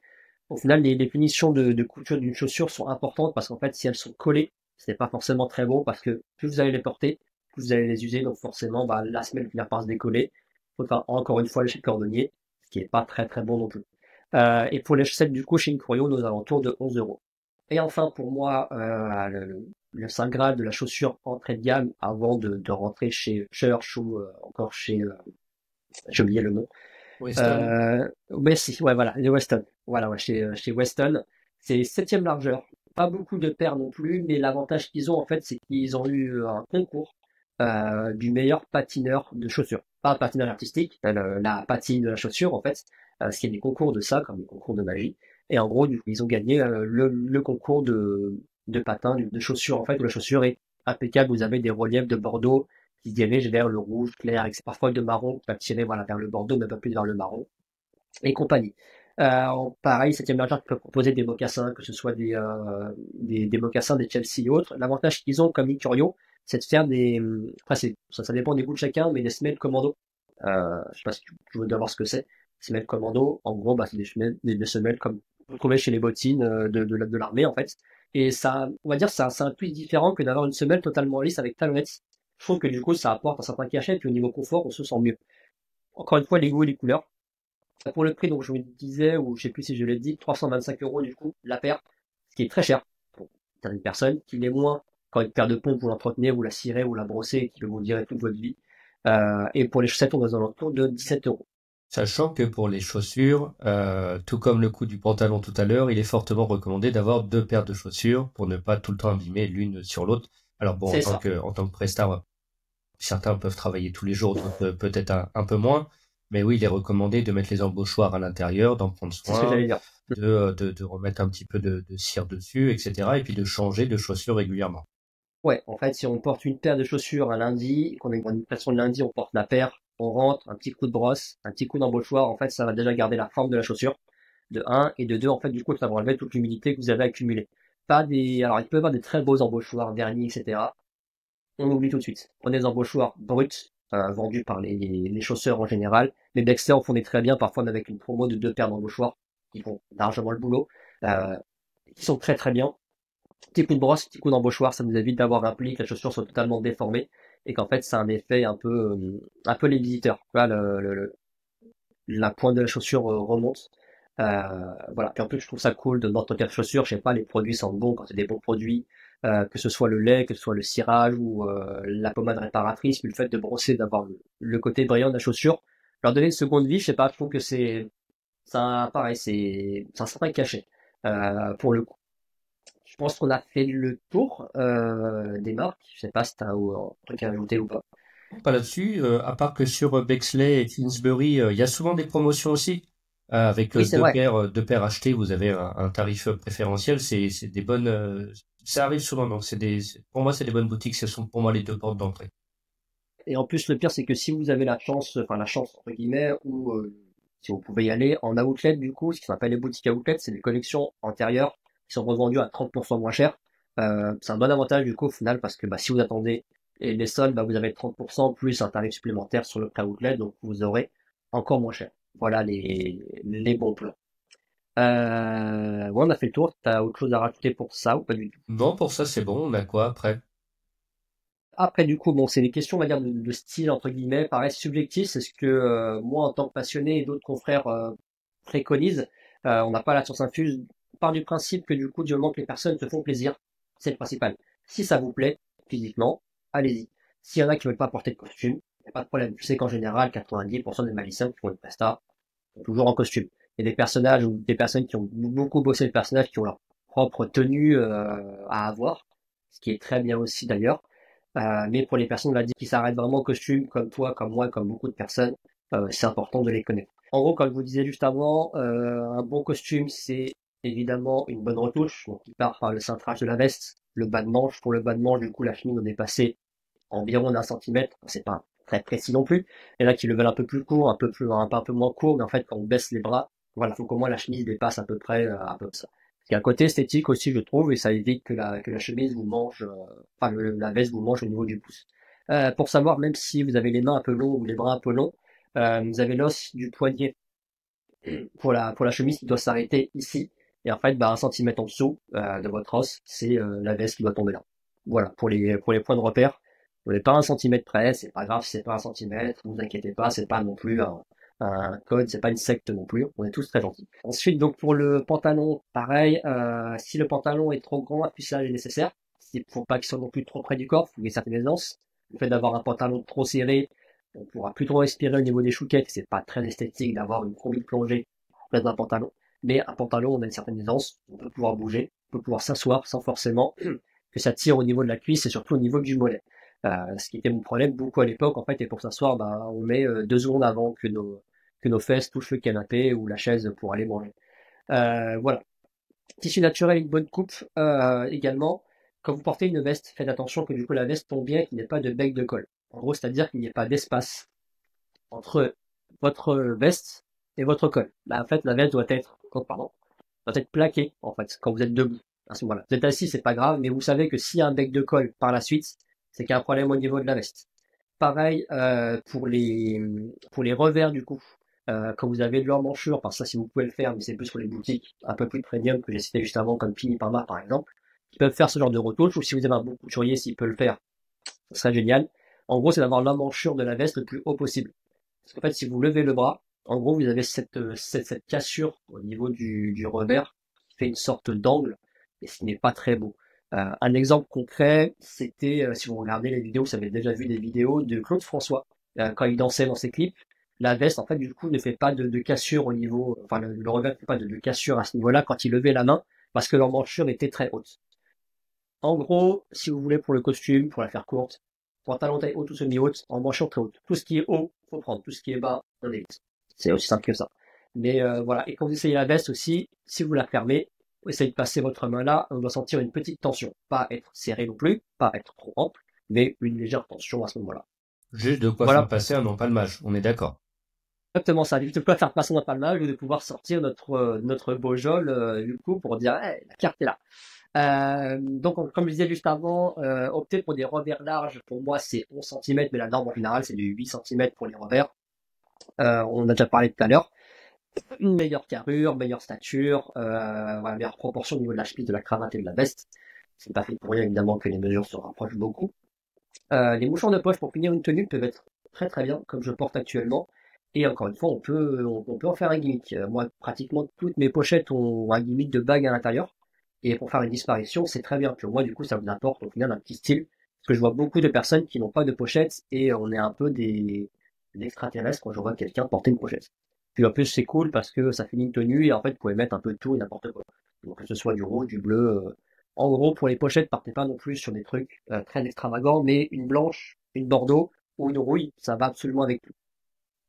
Au final, les finitions de couture d'une chaussure sont importantes parce qu'en fait, si elles sont collées, ce n'est pas forcément très bon parce que plus vous allez les porter, plus vous allez les user, donc forcément, bah, la semelle finira par se décoller. Il faut faire encore une fois le chez le cordonnier, ce qui est pas très très bon non plus. Et pour les chaussettes du coup chez Incurio, nous alentours de 11 euros. Et enfin, pour moi, le saint graal de la chaussure entrée de gamme avant de rentrer chez Church ou encore chez, j'ai oublié le nom, Weston. mais si, ouais, voilà, les Weston. Voilà, ouais, chez Weston, c'est septième largeur. Pas beaucoup de paires non plus, mais l'avantage qu'ils ont, en fait, c'est qu'ils ont eu un concours du meilleur patineur de chaussures. Pas patineur artistique, la patine de la chaussure, en fait. Parce qu'il y a des concours de ça, comme des concours de magie. Et en gros, du coup, ils ont gagné le concours de patin, de chaussures, en fait, où la chaussure est impeccable. Vous avez des reliefs de Bordeaux qui se dirigent vers le rouge clair, et c'est parfois de marron qui va tirer voilà, vers le Bordeaux, mais pas plus vers le marron, et compagnie. Pareil, septième largeur qui peut proposer des mocassins, que ce soit des mocassins des Chelsea et autres. L'avantage qu'ils ont comme Incurio, c'est de faire enfin, ça dépend des goûts de chacun, mais des semelles commando. Je sais pas si tu veux voir ce que c'est. Semelles commando, en gros, bah, c'est des semelles comme vous trouvez chez les bottines de l'armée, en fait. Et ça, on va dire, c'est un twist différent que d'avoir une semelle totalement lisse avec talonnettes. Je trouve que du coup, ça apporte un certain cachet, et puis au niveau confort, on se sent mieux. Encore une fois, les goûts et les couleurs. Pour le prix, donc je vous disais, ou je sais plus si je l'ai dit, 325 euros du coup, la paire, ce qui est très cher pour une personne, qui l'est moins quand une paire de pompes vous l'entretenez, vous la cirez, vous la brossez, qui peut vous durer toute votre vie. Et pour les chaussettes, on est aux alentours de 17 euros. Sachant que pour les chaussures, tout comme le coût du pantalon tout à l'heure, il est fortement recommandé d'avoir deux paires de chaussures pour ne pas tout le temps abîmer l'une sur l'autre. Alors bon, C'est ça. en tant que prestar, certains peuvent travailler tous les jours, d'autres peut-être un peu moins. Mais oui, il est recommandé de mettre les embauchoirs à l'intérieur, d'en prendre C'est ce que soin, j'allais dire. de remettre un petit peu de cire dessus, etc. Et puis de changer de chaussures régulièrement. Ouais, en fait, si on porte une paire de chaussures un lundi, qu'on a une pression de lundi, on porte la paire, on rentre, un petit coup de brosse, un petit coup d'embauchoir, en fait, ça va déjà garder la forme de la chaussure, de un, et de deux, en fait, du coup, ça va enlever toute l'humidité que vous avez accumulée. Alors, il peut y avoir des très beaux embauchoirs vernis, etc. On oublie tout de suite. Prenez des embauchoirs bruts, vendus par les chausseurs en général. Les Dexter en font des très bien, parfois avec une promo de deux paires d'embauchoirs, qui font largement le boulot, euh, qui sont très très bien. Petit coup de brosse, petit coup d'embauchoir, ça nous évite d'avoir un pli, que la chaussure soit totalement déformée, et qu'en fait, ça a un effet un peu les visiteurs. Voilà, la pointe de la chaussure remonte. Voilà. Puis en plus, je trouve ça cool d'entretenir la chaussure. Je sais pas, les produits sentent bon quand c'est des bons produits. que ce soit le lait, que ce soit le cirage ou la pommade réparatrice, puis le fait de brosser, d'avoir le côté brillant de la chaussure, leur donner une seconde vie, je sais pas, je trouve que c'est ça, pareil, c'est un certain cachet pour le coup. Je pense qu'on a fait le tour des marques. Je sais pas si t'as un truc à ajouter ou pas. Pas là-dessus, à part que sur Bexley et Kingsbury, il y a souvent des promotions aussi. Avec Oui, c'est vrai. deux paires achetées, vous avez un tarif préférentiel. C'est des bonnes, ça arrive souvent. Donc pour moi, c'est des bonnes boutiques. Ce sont pour moi les deux portes d'entrée. Et en plus, le pire, c'est que si vous avez la chance, enfin la chance entre guillemets, ou si vous pouvez y aller en outlet, du coup, ce qui s'appelle les boutiques outlet, c'est des collections antérieures qui sont revendues à 30% moins cher. C'est un bon avantage du coup au final parce que bah, si vous attendez et les soldes, bah, vous avez 30% plus un tarif supplémentaire sur le prix outlet, donc vous aurez encore moins cher. Voilà les bons plans. Ouais, on a fait le tour. T'as autre chose à rajouter pour ça ou pas du tout? Non, pour ça, c'est bon. On a quoi après? Après, du coup, bon, c'est des questions, on va dire, de style, entre guillemets, pareil, subjectif. C'est ce que moi, en tant que passionné et d'autres confrères préconisent. On n'a pas la science infuse. On part du principe que, du coup, du moment que les personnes se font plaisir, c'est le principal. Si ça vous plaît, physiquement, allez-y. S'il y en a qui veulent pas porter de costume, il n'y a pas de problème. Je sais qu'en général, 90% des magiciens qui font une presta sont toujours en costume. Il y a des personnages ou des personnes qui ont beaucoup bossé le personnage, qui ont leur propre tenue à avoir, ce qui est très bien aussi d'ailleurs. Mais pour les personnes, on va dire, qui s'arrêtent vraiment au costume, comme toi, comme moi, comme beaucoup de personnes, c'est important de les connaître. En gros, comme je vous disais juste avant, un bon costume, c'est évidemment une bonne retouche. Donc, il part par le cintrage de la veste, le bas de manche. Pour le bas de manche, du coup, la chemise doit dépasser environ d'1 centimètre. C'est pas très précis non plus. Il y en a qui le veulent un peu plus court, un peu moins court, mais en fait, quand on baisse les bras, voilà, faut qu'au moins la chemise dépasse à peu ça. Il y a un côté esthétique aussi, je trouve, et ça évite que la chemise vous mange, la veste vous mange au niveau du pouce. Pour savoir, même si vous avez les mains un peu longues ou les bras un peu longs, vous avez l'os du poignet pour la chemise qui doit s'arrêter ici. Et en fait, bah, 1 centimètre en dessous de votre os, c'est la veste qui doit tomber là. Voilà, pour les points de repère. Vous n'avez pas 1 centimètre près, c'est pas grave si c'est pas 1 centimètre, vous inquiétez pas, c'est pas non plus un code, c'est pas une secte non plus, on est tous très gentils. Ensuite, donc pour le pantalon, pareil, si le pantalon est trop grand, un plissage est nécessaire. Il faut pas qu'il soit non plus trop près du corps, il faut qu'il y ait certaine aisance. Le fait d'avoir un pantalon trop serré, on pourra plus trop respirer au niveau des chouquettes, c'est pas très esthétique d'avoir une combi de plongée en place d'un pantalon. Mais un pantalon, on a une certaine aisance, on peut pouvoir bouger, on peut pouvoir s'asseoir sans forcément que ça tire au niveau de la cuisse et surtout au niveau du mollet. Ce qui était mon problème beaucoup à l'époque, en fait, et pour s'asseoir, bah, on met 2 secondes avant que nos fesses touchent le canapé ou la chaise pour aller manger. Voilà. Tissu naturel, une bonne coupe également. Quand vous portez une veste, faites attention que du coup la veste tombe bien, qu'il n'y ait pas de bec de colle. En gros, c'est-à-dire qu'il n'y ait pas d'espace entre votre veste et votre col. Bah, en fait, la veste doit être plaquée, en fait, quand vous êtes debout. À ce moment-là. Vous êtes assis, c'est pas grave, mais vous savez que s'il y a un bec de colle par la suite, c'est qu'il y a un problème au niveau de la veste. Pareil pour les revers du coup. Quand vous avez de l'emmanchure, parce que ça si vous pouvez le faire, mais c'est plus pour les boutiques un peu plus premium que j'ai cité juste avant, comme Pini Parma par exemple, qui peuvent faire ce genre de retouche, ou si vous avez un bon couturier, s'il peut le faire, ce serait génial. En gros, c'est d'avoir l'emmanchure de la veste le plus haut possible. Parce qu'en fait, si vous levez le bras, en gros, vous avez cette cassure au niveau du revers qui fait une sorte d'angle, et ce qui n'est pas très beau. Un exemple concret, c'était, si vous regardez les vidéos, vous avez déjà vu des vidéos de Claude François, quand il dansait dans ses clips. La veste, en fait, du coup, ne fait pas de cassure au niveau, enfin, le revers ne fait pas de cassure à ce niveau-là quand il levait la main, parce que l'emmanchure était très haute. En gros, si vous voulez pour le costume, pour la faire courte, pantalon taille haute ou semi-haute, emmanchure très haute. Tout ce qui est haut, faut prendre. Tout ce qui est bas, on évite. C'est aussi simple que ça. Mais voilà. Et quand vous essayez la veste aussi, si vous la fermez, vous essayez de passer votre main là, on doit sentir une petite tension. Pas être serré non plus, pas être trop ample, mais une légère tension à ce moment-là. Juste de quoi faire Voilà, passer un empalmage. On est d'accord. exactement ça. De pas faire passer notre palmage ou de pouvoir sortir notre beau jol du coup pour dire hey, la carte est là. Donc, comme je disais juste avant, opter pour des revers larges, pour moi, c'est 11 centimètres, mais la norme en général, c'est de 8 centimètres pour les revers. On a déjà parlé tout à l'heure. Une meilleure carrure, meilleure stature, voilà, meilleure proportion au niveau de la chemise, de la cravate et de la veste. C'est pas fait pour rien, évidemment, que les mesures se rapprochent beaucoup. Les mouchoirs de poche pour finir une tenue peuvent être très très bien, comme je porte actuellement. Et encore une fois, on peut en faire un gimmick. Moi, pratiquement toutes mes pochettes ont un gimmick de bague à l'intérieur. Et pour faire une disparition, c'est très bien. Puis au moins, du coup, ça vous apporte au final un petit style. Parce que je vois beaucoup de personnes qui n'ont pas de pochette et on est un peu des extraterrestres quand je vois quelqu'un porter une pochette. Puis en plus, c'est cool parce que ça fait une tenue et en fait, vous pouvez mettre un peu de tout et n'importe quoi. Donc que ce soit du rouge, du bleu. En gros, pour les pochettes, partez pas non plus sur des trucs très extravagants, mais une blanche, une bordeaux ou une rouille, ça va absolument avec tout.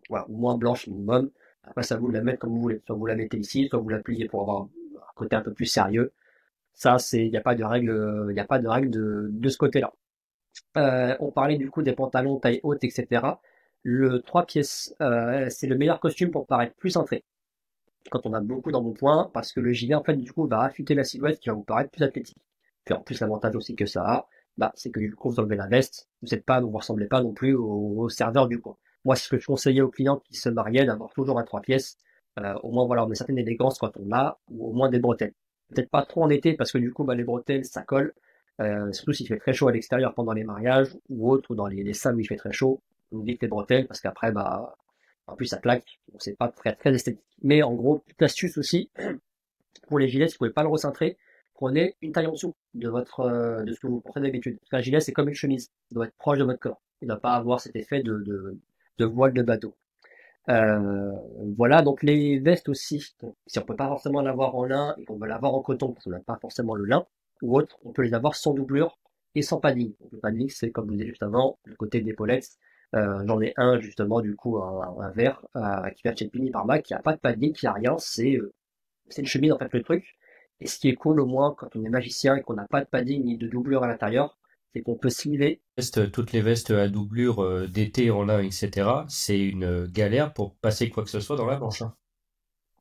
Voilà, au moins blanche minimum. Après, ça vous la mettre comme vous voulez. Soit vous la mettez ici, soit vous la pliez pour avoir un côté un peu plus sérieux. Ça, il n'y a pas de règle, il n'y a pas de règle de ce côté-là. On parlait du coup des pantalons taille haute, etc. Le 3 pièces, c'est le meilleur costume pour paraître plus cintré quand on a beaucoup d'embonpoint, parce que le gilet, en fait, du coup, va affûter la silhouette qui va vous paraître plus athlétique. Puis en plus, l'avantage aussi que ça a, c'est que du coup, vous enlevez la veste, vous ressemblez pas non plus au serveur du coin. Moi, c'est ce que je conseillais aux clients qui se mariaient d'avoir toujours un 3 pièces. Au moins, voilà, on a une certaine élégance quand on a, ou au moins des bretelles. Peut-être pas trop en été, parce que du coup, les bretelles, ça colle. Surtout s'il fait très chaud à l'extérieur pendant les mariages, ou autre, ou dans les salles où il fait très chaud. On évite les bretelles, parce qu'après, en plus, ça claque. Bon, c'est pas très, très esthétique. Mais en gros, petite astuce aussi, pour les gilets, si vous pouvez pas le recentrer, prenez une taille en dessous de ce que vous portez d'habitude. Parce qu'un gilet, c'est comme une chemise. Il doit être proche de votre corps. Il ne doit pas avoir cet effet de voile de bateau. Euh, voilà, donc les vestes aussi. Donc, si on peut pas forcément l'avoir en lin et qu'on veut l'avoir en coton, parce qu'on n'a pas forcément le lin, ou autre, on peut les avoir sans doublure et sans padding. Donc, le padding, c'est comme je vous disais juste avant, le côté d'épaulettes. J'en ai un justement du coup un vert qui vient de chez Pini par Mac, qui a pas de padding, qui a rien, c'est une chemise en fait le truc. Et ce qui est cool au moins quand on est magicien et qu'on n'a pas de padding ni de doublure à l'intérieur, c'est qu'on peut sliver. Toutes les vestes à doublure d'été en lin, etc., c'est une galère pour passer quoi que ce soit dans la manche, hein.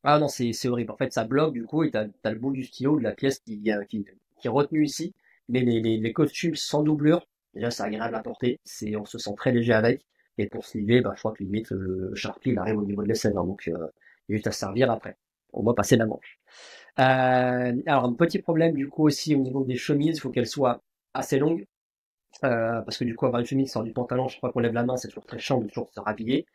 Ah non, c'est horrible. En fait, ça bloque du coup et t'as le bout du stylo de la pièce qui est retenu ici. Mais les costumes sans doublure, déjà c'est agréable à porter. On se sent très léger avec. Et pour sliver, je crois que limite le Sharpie il arrive au niveau de l'aisselle, hein, donc il y a juste à se servir après. On va passer la manche. Alors un petit problème du coup aussi au niveau des chemises, il faut qu'elles soient assez longues. Parce que du coup avoir une chemise sans du pantalon, je crois qu'on lève la main, c'est toujours très chiant de toujours se rhabiller.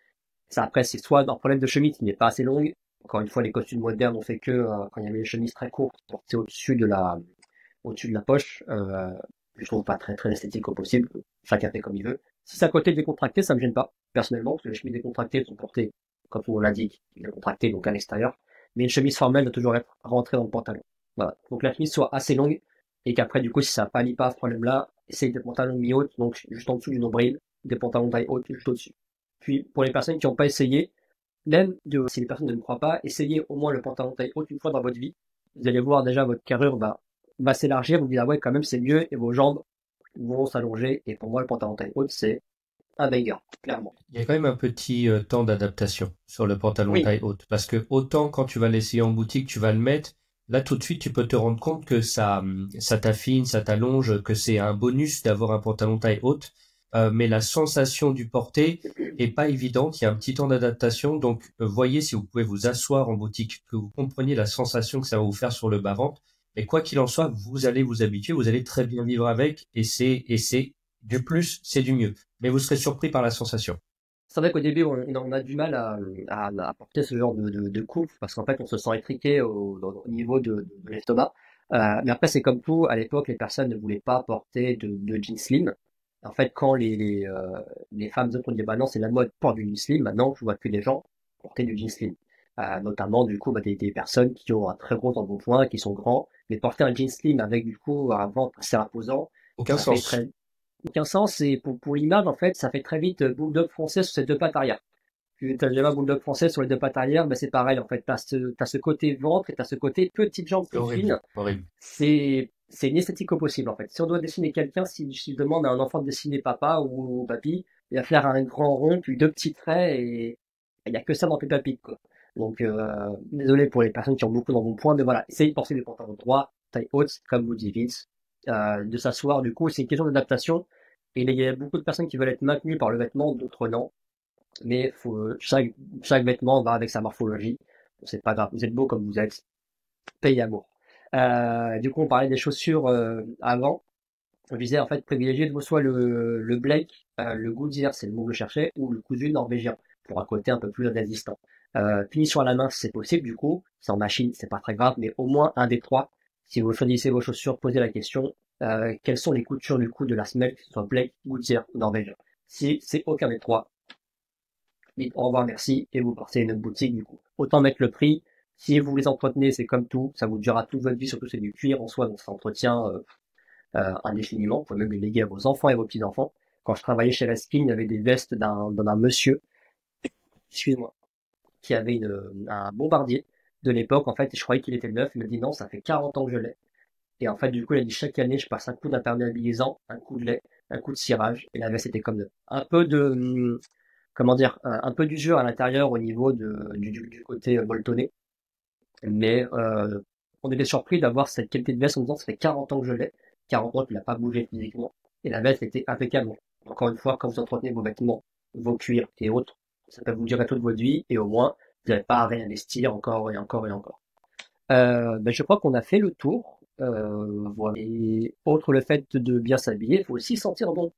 Ça, après, c'est soit un problème de chemise qui n'est pas assez longue. Encore une fois, les costumes modernes ont fait que quand il y avait les chemises très courtes portées au-dessus de la poche, je trouve pas très très esthétique au possible. Chacun fait comme il veut. Si c'est à côté décontracté, ça me gêne pas personnellement parce que les chemises décontractées sont portées, comme on l'a dit, décontractées donc à l'extérieur. Mais une chemise formelle doit toujours être rentrée dans le pantalon. Voilà. Donc la chemise soit assez longue et qu'après du coup si ça pallie pas ce problème-là, essaye des pantalons mi-hautes, donc juste en dessous du nombril, des pantalons taille haute juste au-dessus. Puis, pour les personnes qui n'ont pas essayé, si les personnes ne me croient pas, essayez au moins le pantalon taille haute une fois dans votre vie. Vous allez voir déjà votre carrure va s'élargir, vous dites, ah ouais, quand même, c'est mieux, et vos jambes vont s'allonger, et pour moi, le pantalon taille haute, c'est un banger, clairement. Il y a quand même un petit temps d'adaptation sur le pantalon Oui, taille haute, parce que autant quand tu vas l'essayer en boutique, tu vas le mettre, là tout de suite tu peux te rendre compte que ça t'affine, ça t'allonge, que c'est un bonus d'avoir un pantalon taille haute, mais la sensation du porter est pas évidente, il y a un petit temps d'adaptation, donc voyez si vous pouvez vous asseoir en boutique, que vous compreniez la sensation que ça va vous faire sur le bas-ventre, mais quoi qu'il en soit, vous allez vous habituer, vous allez très bien vivre avec, et c'est du plus, c'est du mieux, mais vous serez surpris par la sensation. c'est vrai qu'au début, on a du mal à porter ce genre de coupe, parce qu'en fait, on se sent étriqué au niveau de l'estomac. Mais après, c'est comme tout, à l'époque, les personnes ne voulaient pas porter de jeans slim. En fait, quand les femmes ont dit, bah non, c'est la mode, porte du jean slim, maintenant, je vois que les gens porter du jean slim. Notamment, du coup, des personnes qui ont un très gros embonpoint, qui sont grands, mais porter un jean slim avec, du coup, un ventre assez imposant, Aucun ça fait sens. très, aucun sens, et pour l'image, en fait, ça fait très vite bulldog français sur ses deux pattes arrière. Tu as déjà un bulldog français sur les deux pattes arrière, c'est pareil, en fait, t'as ce côté ventre et t'as ce côté petite jambe C'est toute horrible, fine. horrible. C'est une esthétique au possible, en fait. Si on doit dessiner quelqu'un, si je demande à un enfant de dessiner papa ou papy, il va faire un grand rond, puis deux petits traits, et il y a que ça dans Peppa Pig, quoi. Donc, désolé pour les personnes qui ont beaucoup dans mon point, mais voilà, essayez de porter des pantalons droits, taille haute, comme vous dit Vince, de s'asseoir, du coup, c'est une question d'adaptation, et il y a beaucoup de personnes qui veulent être maintenues par le vêtement, d'autres non, mais chaque vêtement va avec sa morphologie, c'est pas grave, vous êtes beau comme vous êtes, paye amour. Du coup, on parlait des chaussures avant. Je disais en fait privilégier soit le Blake, le Goodyear, c'est le mot que je cherchais, ou le cousu norvégien, pour un côté un peu plus résistant. Fini sur la main, c'est possible du coup, c'est en machine, c'est pas très grave, mais au moins un des trois, Si vous choisissez vos chaussures, posez la question, quelles sont les coutures du coup de la semelle, que ce soit Blake, Goodyear ou Norvège. Si c'est aucun des trois, dites au revoir, merci, et vous partez à une autre boutique du coup. Autant mettre le prix. Si vous les entretenez, c'est comme tout, ça vous durera toute votre vie, surtout c'est du cuir en soi, donc ça entretient indéfiniment. Vous pouvez même les léguer à vos enfants et vos petits-enfants. Quand je travaillais chez Raskin, il y avait des vestes d'un monsieur, excuse-moi, qui avait un bombardier de l'époque, en fait, et je croyais qu'il était neuf. Il me dit non, ça fait 40 ans que je l'ai. Et en fait, du coup, il a dit chaque année, je passe un coup d'imperméabilisant, un coup de lait, un coup de cirage, et la veste était comme neuf. Un peu de, comment dire, un peu d'usure à l'intérieur au niveau du côté molletonné. Mais on était surpris d'avoir cette qualité de veste en disant ça fait 40 ans que je l'ai, 40 ans qu'il n'a pas bougé physiquement, et la veste était impeccable. Encore une fois, quand vous entretenez vos vêtements, vos cuirs et autres, ça peut vous durer toute votre vie, et au moins, vous n'avez pas à réinvestir encore et encore et encore. Je crois qu'on a fait le tour. Voilà. Et autre le fait de bien s'habiller, il faut aussi sentir bon.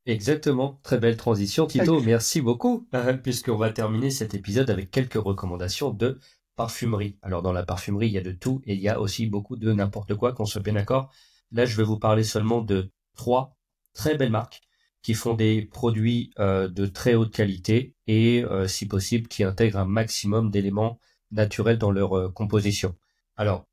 Exactement, très belle transition Tito, merci beaucoup, puisqu'on va terminer cet épisode avec quelques recommandations de parfumerie. Alors dans la parfumerie, il y a de tout et il y a aussi beaucoup de n'importe quoi, qu'on se bien d'accord. Là, je vais vous parler seulement de 3 très belles marques qui font des produits de très haute qualité et si possible qui intègrent un maximum d'éléments naturels dans leur composition. Alors,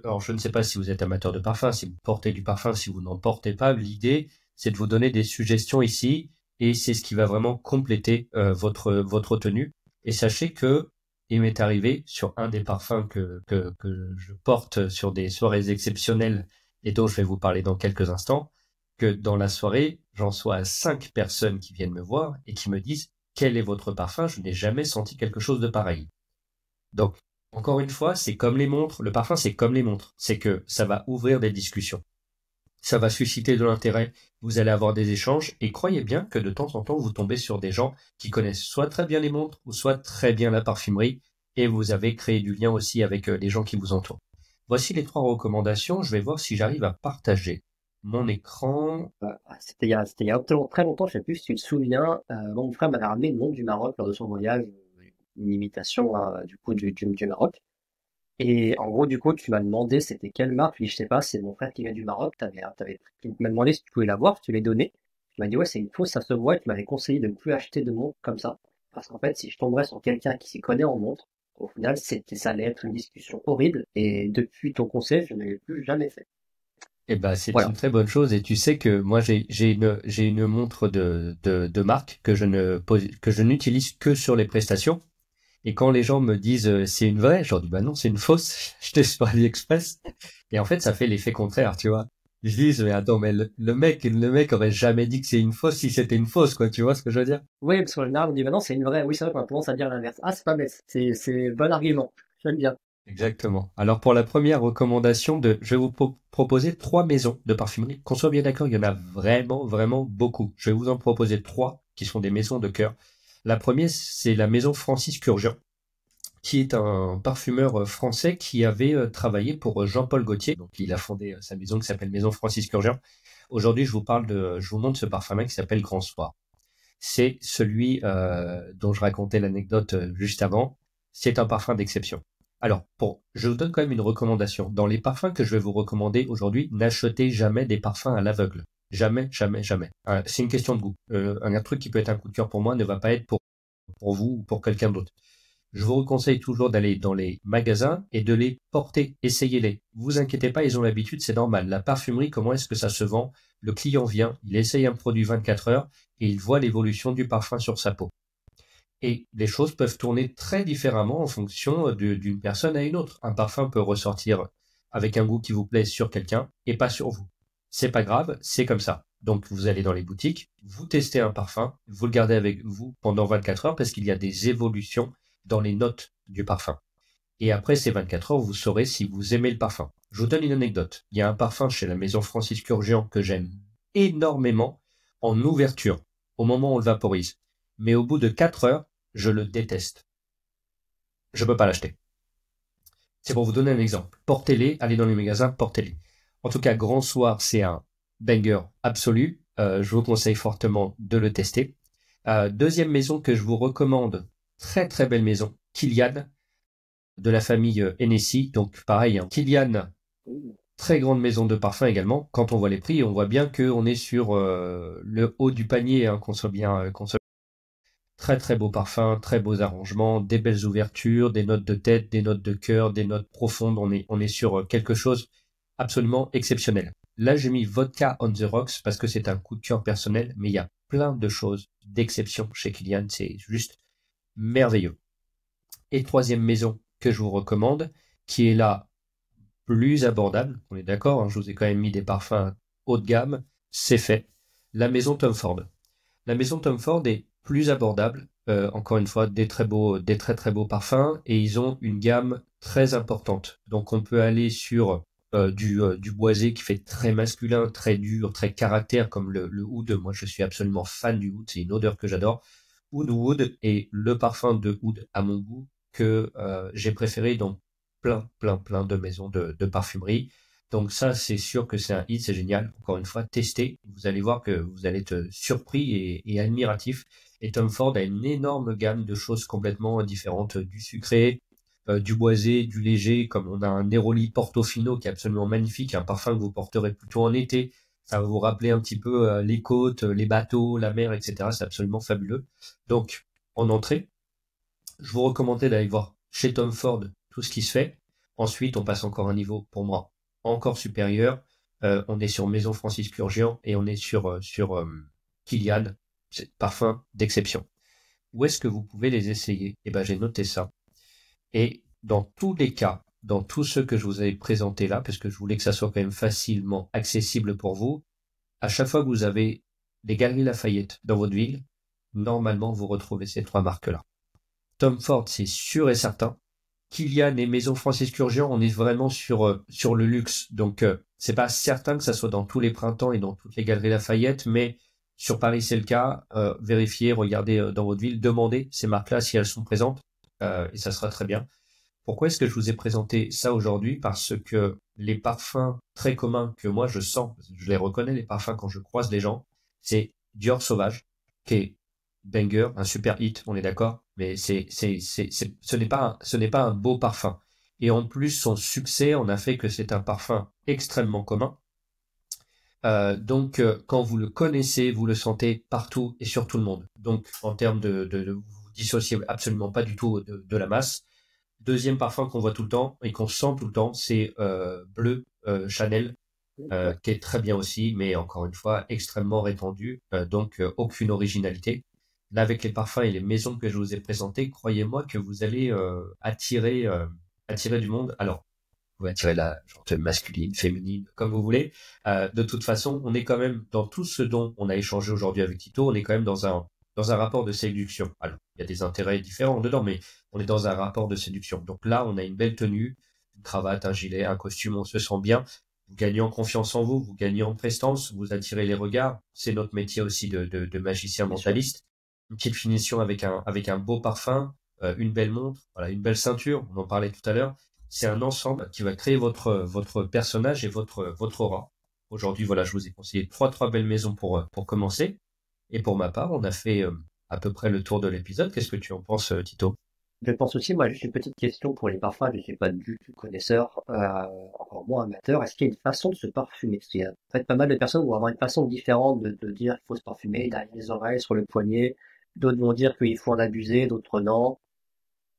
alors je ne sais pas si vous êtes amateur de parfum, si vous portez du parfum, si vous n'en portez pas, l'idée c'est de vous donner des suggestions ici et c'est ce qui va vraiment compléter votre tenue. Et sachez que il m'est arrivé sur un des parfums que je porte sur des soirées exceptionnelles et dont je vais vous parler dans quelques instants, que dans la soirée, j'en sois à 5 personnes qui viennent me voir et qui me disent quel est votre parfum, je n'ai jamais senti quelque chose de pareil. Donc, encore une fois, c'est comme les montres, le parfum c'est comme les montres, c'est que ça va ouvrir des discussions. Ça va susciter de l'intérêt, vous allez avoir des échanges, et croyez bien que de temps en temps, vous tombez sur des gens qui connaissent soit très bien les montres, ou soit très bien la parfumerie, et vous avez créé du lien aussi avec les gens qui vous entourent. Voici les 3 recommandations, je vais voir si j'arrive à partager mon écran. C'était il y a très longtemps, je sais plus si tu te souviens, mon frère m'avait ramené une montre du Maroc lors de son voyage, une imitation du coup du Maroc. Et en gros, du coup, tu m'as demandé c'était quelle marque. Je dis, je sais pas, c'est mon frère qui vient du Maroc. Tu m'as demandé si tu pouvais l'avoir, tu l'ai donné. Tu m'as dit, ouais, c'est une fausse, ça se voit. Et tu m'avais conseillé de ne plus acheter de montre comme ça. Parce qu'en fait, si je tomberais sur quelqu'un qui s'y connaît en montre, au final, ça allait être une discussion horrible. Et depuis ton conseil, je ne l'ai plus jamais fait. Eh ben, c'est Voilà. une très bonne chose et tu sais que moi j'ai une montre de marque que je n'utilise que sur les prestations. Et quand les gens me disent c'est une vraie, je leur dis bah non, c'est une fausse, j'étais sur AliExpress. Et en fait, ça fait l'effet contraire, tu vois. Ils disent mais attends, mais le mec aurait jamais dit que c'est une fausse si c'était une fausse, quoi, tu vois ce que je veux dire? Oui, parce qu'en général, on dit, bah non, c'est une vraie. Oui, c'est vrai qu'on a tendance à dire l'inverse. Ah, c'est pas bête. C'est bon argument. J'aime bien. Exactement. Alors pour la première recommandation je vais vous proposer 3 maisons de parfumerie. Qu'on soit bien d'accord, il y en a vraiment, vraiment beaucoup. Je vais vous en proposer 3 qui sont des maisons de cœur. La première, c'est la maison Francis Kurkdjian, qui est un parfumeur français qui avait travaillé pour Jean-Paul Gaultier. Donc, il a fondé sa maison qui s'appelle Maison Francis Kurkdjian. Aujourd'hui, je vous montre ce parfum-là qui s'appelle Grand Soir. C'est celui dont je racontais l'anecdote juste avant. C'est un parfum d'exception. Alors, je vous donne quand même une recommandation. Dans les parfums que je vais vous recommander aujourd'hui, n'achetez jamais des parfums à l'aveugle. Jamais, jamais, jamais. C'est une question de goût. Un truc qui peut être un coup de cœur pour moi ne va pas être pour vous ou pour quelqu'un d'autre. Je vous conseille toujours d'aller dans les magasins et de les porter, essayez-les. Vous inquiétez pas, ils ont l'habitude, c'est normal. La parfumerie, comment est-ce que ça se vend? Le client vient, il essaye un produit 24 heures et il voit l'évolution du parfum sur sa peau. Et les choses peuvent tourner très différemment en fonction d'une personne à une autre. Un parfum peut ressortir avec un goût qui vous plaît sur quelqu'un et pas sur vous. C'est pas grave, c'est comme ça. Donc vous allez dans les boutiques, vous testez un parfum, vous le gardez avec vous pendant 24 heures parce qu'il y a des évolutions dans les notes du parfum. Et après ces 24 heures, vous saurez si vous aimez le parfum. Je vous donne une anecdote. Il y a un parfum chez la maison Francis Kurkdjian que j'aime énormément en ouverture, au moment où on le vaporise. Mais au bout de 4 heures, je le déteste. Je peux pas l'acheter. C'est pour vous donner un exemple. Portez-les, allez dans les magasins, portez-les. En tout cas, Grand Soir, c'est un banger absolu. Je vous conseille fortement de le tester. Deuxième maison que je vous recommande, très très belle maison, Kilian, de la famille Hennessy. Donc pareil, Kilian, Très grande maison de parfum également. Quand on voit les prix, on voit bien qu'on est sur le haut du panier, hein, qu'on soit bien, très très beaux parfums, très beaux arrangements, des belles ouvertures, des notes de tête, des notes de cœur, des notes profondes. On est sur quelque chose absolument exceptionnel. Là, j'ai mis Vodka on the Rocks parce que c'est un coup de cœur personnel, mais il y a plein de choses d'exception chez Kilian. C'est juste merveilleux. Et troisième maison que je vous recommande, qui est là plus abordable, on est d'accord, hein, je vous ai quand même mis des parfums haut de gamme, c'est fait. La maison Tom Ford. La maison Tom Ford est plus abordable, encore une fois, des très très beaux parfums, et ils ont une gamme très importante. Donc on peut aller sur du boisé qui fait très masculin, très dur, très caractère, comme le oud. Moi je suis absolument fan du oud, c'est une odeur que j'adore. Oud est le parfum de oud à mon goût que j'ai préféré dans plein de maisons de parfumerie. Donc ça, c'est sûr que c'est un hit, c'est génial. Encore une fois, testez. Vous allez voir que vous allez être surpris et admiratif. Et Tom Ford a une énorme gamme de choses complètement différentes, du sucré, du boisé, du léger, comme on a un Neroli Portofino qui est absolument magnifique, un parfum que vous porterez plutôt en été. Ça va vous rappeler un petit peu les côtes, les bateaux, la mer, etc. C'est absolument fabuleux. Donc, en entrée, je vous recommandais d'aller voir chez Tom Ford tout ce qui se fait. Ensuite, on passe encore un niveau, pour moi, encore supérieur. On est sur Maison Francis Kurkdjian et on est sur Kilian. C'est parfum d'exception. Où est-ce que vous pouvez les essayer? Eh ben, j'ai noté ça. Et dans tous les cas, dans tous ceux que je vous ai présentés là, parce que je voulais que ça soit quand même facilement accessible pour vous, à chaque fois que vous avez les Galeries Lafayette dans votre ville, normalement, vous retrouvez ces trois marques-là. Tom Ford, c'est sûr et certain. Kilian et Maison Francis Kurkdjian, on est vraiment sur le luxe. Donc, c'est pas certain que ça soit dans tous les printemps et dans toutes les Galeries Lafayette, mais sur Paris, c'est le cas. Vérifiez, regardez dans votre ville, demandez ces marques-là si elles sont présentes, et ça sera très bien. Pourquoi est-ce que je vous ai présenté ça aujourd'hui? Parce que les parfums très communs que moi je sens, je les reconnais les parfums quand je croise les gens, c'est Dior Sauvage, qui est banger, un super hit, on est d'accord, mais ce n'est pas un beau parfum. Et en plus, son succès en a fait que c'est un parfum extrêmement commun. Donc, quand vous le connaissez, vous le sentez partout et sur tout le monde. Donc, en termes de vous dissociez absolument pas du tout de la masse. Deuxième parfum qu'on voit tout le temps et qu'on sent tout le temps, c'est Bleu Chanel, qui est très bien aussi, mais encore une fois extrêmement répandu, donc aucune originalité. Là, avec les parfums et les maisons que je vous ai présentées, croyez-moi que vous allez attirer du monde. Alors, vous pouvez attirer la genre masculine, féminine, comme vous voulez. De toute façon, on est quand même dans tout ce dont on a échangé aujourd'hui avec Tito, on est quand même dans un rapport de séduction. Alors, il y a des intérêts différents dedans, mais on est dans un rapport de séduction. Donc là, on a une belle tenue, une cravate, un gilet, un costume, on se sent bien. Vous gagnez en confiance en vous, vous gagnez en prestance, vous attirez les regards. C'est notre métier aussi de magicien Bien sûr. mentaliste. Une petite finition avec un beau parfum, une belle montre, voilà, une belle ceinture, on en parlait tout à l'heure. C'est un ensemble qui va créer votre personnage et votre aura. Aujourd'hui, voilà, je vous ai conseillé trois belles maisons pour commencer. Et pour ma part, on a fait à peu près le tour de l'épisode. Qu'est-ce que tu en penses, Tito? Je pense aussi, moi, juste une petite question pour les parfums. Je ne suis pas du tout connaisseur, encore moins amateur. Est-ce qu'il y a une façon de se parfumer? Parce qu'il y a, en fait, pas mal de personnes vont avoir une façon différente de dire qu'il faut se parfumer derrière les oreilles, sur le poignet. D'autres vont dire qu'il faut en abuser, d'autres non.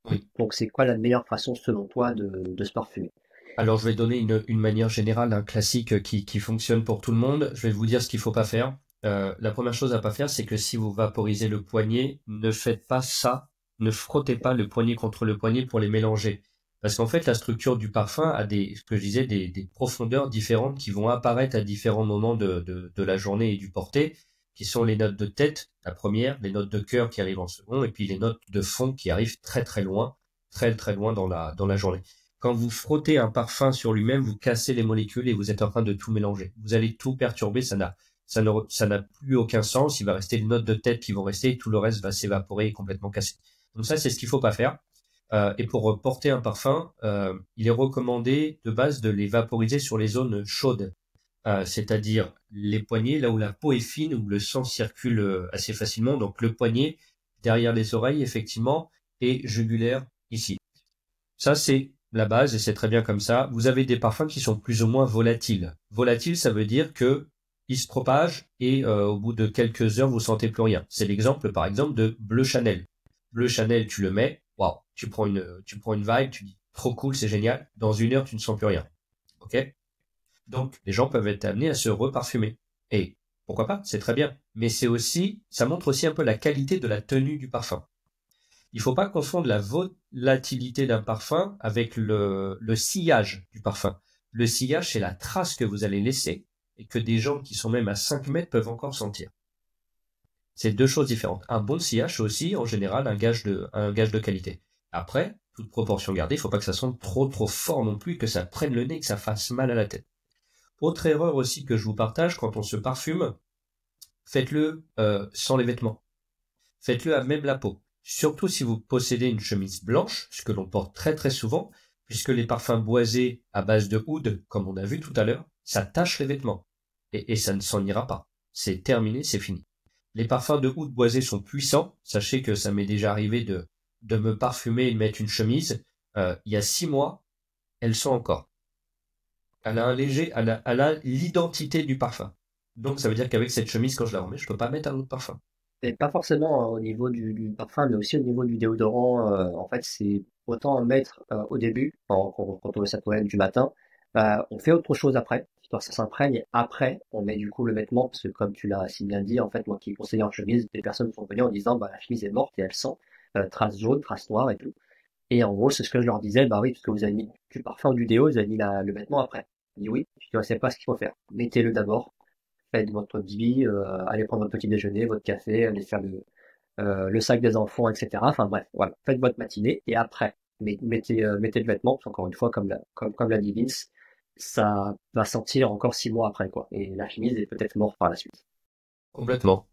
Oui. Donc, c'est quoi la meilleure façon, selon toi, de se parfumer? Alors, je vais donner une manière générale, un classique qui fonctionne pour tout le monde. Je vais vous dire ce qu'il faut pas faire. La première chose à pas faire, c'est que si vous vaporisez le poignet, ne faites pas ça. Ne frottez pas le poignet contre le poignet pour les mélanger. Parce qu'en fait, la structure du parfum a ce que je disais, des profondeurs différentes qui vont apparaître à différents moments de la journée et du porté, qui sont les notes de tête, la première, les notes de cœur qui arrivent en second, et puis les notes de fond qui arrivent très très loin dans la journée. Quand vous frottez un parfum sur lui-même, vous cassez les molécules et vous êtes en train de tout mélanger. Vous allez tout perturber, ça n'a plus aucun sens. Il va rester les notes de tête qui vont rester et tout le reste va s'évaporer et complètement casser. Donc ça, c'est ce qu'il faut pas faire. Et pour porter un parfum, il est recommandé de base de les vaporiser sur les zones chaudes, c'est-à-dire les poignets, là où la peau est fine, où le sang circule assez facilement. Donc le poignet, derrière les oreilles, effectivement, et jugulaire ici. Ça, c'est la base et c'est très bien comme ça. Vous avez des parfums qui sont plus ou moins volatiles. Volatile, ça veut dire que ils se propagent et au bout de quelques heures, vous sentez plus rien. C'est l'exemple, par exemple, de Bleu Chanel. Bleu Chanel, tu le mets, waouh, tu prends une vibe, tu dis trop cool, c'est génial. Dans une heure, tu ne sens plus rien. Ok? Donc, les gens peuvent être amenés à se reparfumer. Et pourquoi pas? C'est très bien. Mais c'est aussi, ça montre aussi un peu la qualité de la tenue du parfum. Il faut pas confondre la volatilité d'un parfum avec le sillage du parfum. Le sillage, c'est la trace que vous allez laisser et que des gens qui sont même à 5 mètres peuvent encore sentir. C'est deux choses différentes. Un bon sillage, c'est aussi, en général, un gage de qualité. Après, toute proportion gardée, il faut pas que ça sente trop fort non plus, que ça prenne le nez, que ça fasse mal à la tête. Autre erreur aussi que je vous partage, quand on se parfume, faites-le sans les vêtements. Faites-le à même la peau. Surtout si vous possédez une chemise blanche, ce que l'on porte très souvent, puisque les parfums boisés à base de oud, comme on a vu tout à l'heure, ça tache les vêtements. Et ça ne s'en ira pas. C'est terminé, c'est fini. Les parfums de oud boisés sont puissants. Sachez que ça m'est déjà arrivé de me parfumer et de mettre une chemise. Il y a 6 mois, elle sent encore. Elle a l'identité du parfum. Donc ça veut dire qu'avec cette chemise, quand je la remets, je peux pas mettre un autre parfum. Et pas forcément au niveau du parfum, mais aussi au niveau du déodorant. En fait, c'est autant en mettre au début, quand on met sa toilette du matin, on fait autre chose après, histoire que ça s'imprègne. Et après, on met du coup le vêtement, parce que comme tu l'as si bien dit, en fait, moi qui est conseiller en chemise, des personnes sont venues en disant, bah, la chemise est morte et elle sent traces jaunes, traces noires et tout. Et en gros, c'est ce que je leur disais, bah oui, parce que vous avez mis du parfum ou du déo, vous avez mis le vêtement après. Je dis oui, je dis, ouais, c'est pas ce qu'il faut faire. Mettez-le d'abord, faites votre vie, allez prendre votre petit déjeuner, votre café, allez faire le sac des enfants, etc. Enfin bref, voilà, faites votre matinée et après, mettez le vêtement, parce qu'encore une fois, comme l'a dit Vince, ça va sentir encore 6 mois après, quoi. Et la chemise est peut-être morte par la suite. Complètement.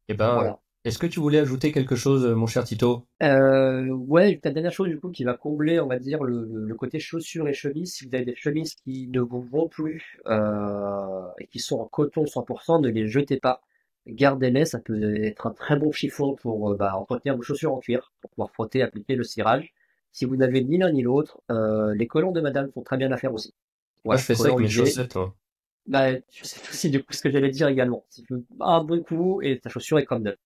Eh ben, Voilà. est-ce que tu voulais ajouter quelque chose, mon cher Tito? Ouais, la dernière chose du coup qui va combler, on va dire, le côté chaussures et chemises, si vous avez des chemises qui ne vous vont plus et qui sont en coton 100%, ne les jetez pas. Gardez-les, ça peut être un très bon chiffon pour entretenir vos chaussures en cuir, pour pouvoir frotter, appliquer le cirage. Si vous n'avez ni l'un ni l'autre, les collants de madame font très bien l'affaire aussi. Moi, je Voilà, fais ça avec collants mes usés. chaussettes, hein. Bah, c'est aussi du coup ce que j'allais dire également. Si tu veux un bon coup et ta chaussure est comme neuve.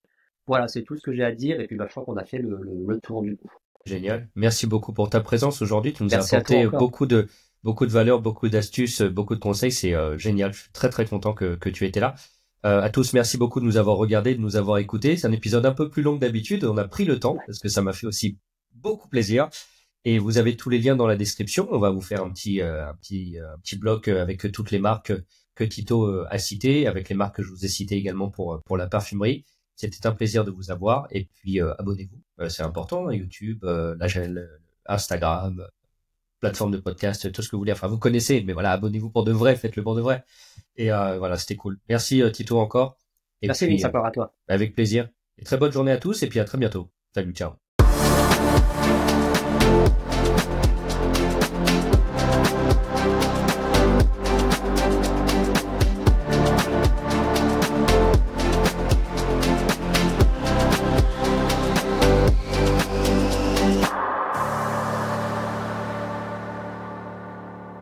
Voilà, c'est tout ce que j'ai à dire et puis bah, je crois qu'on a fait le tour du coup. Génial. Merci beaucoup pour ta présence aujourd'hui. Tu nous as Merci à toi apporté encore. beaucoup de valeurs, beaucoup d'astuces, beaucoup de conseils. C'est génial. Je suis très content que tu étais là. À tous, merci beaucoup de nous avoir regardés, de nous avoir écoutés. C'est un épisode un peu plus long que d'habitude. On a pris le temps parce que ça m'a fait aussi beaucoup plaisir. Et vous avez tous les liens dans la description. On va vous faire un petit bloc avec toutes les marques que Tito a citées, avec les marques que je vous ai citées également pour la parfumerie. C'était un plaisir de vous avoir. Et puis abonnez-vous, c'est important. Hein, YouTube, la chaîne, Instagram, plateforme de podcast, tout ce que vous voulez. Enfin, vous connaissez, mais voilà, abonnez-vous pour de vrai, faites-le pour de vrai. Et voilà, c'était cool. Merci Tito encore. Et Merci Vince puis encore à toi. avec plaisir. Et très bonne journée à tous. Et puis à très bientôt. Salut, ciao.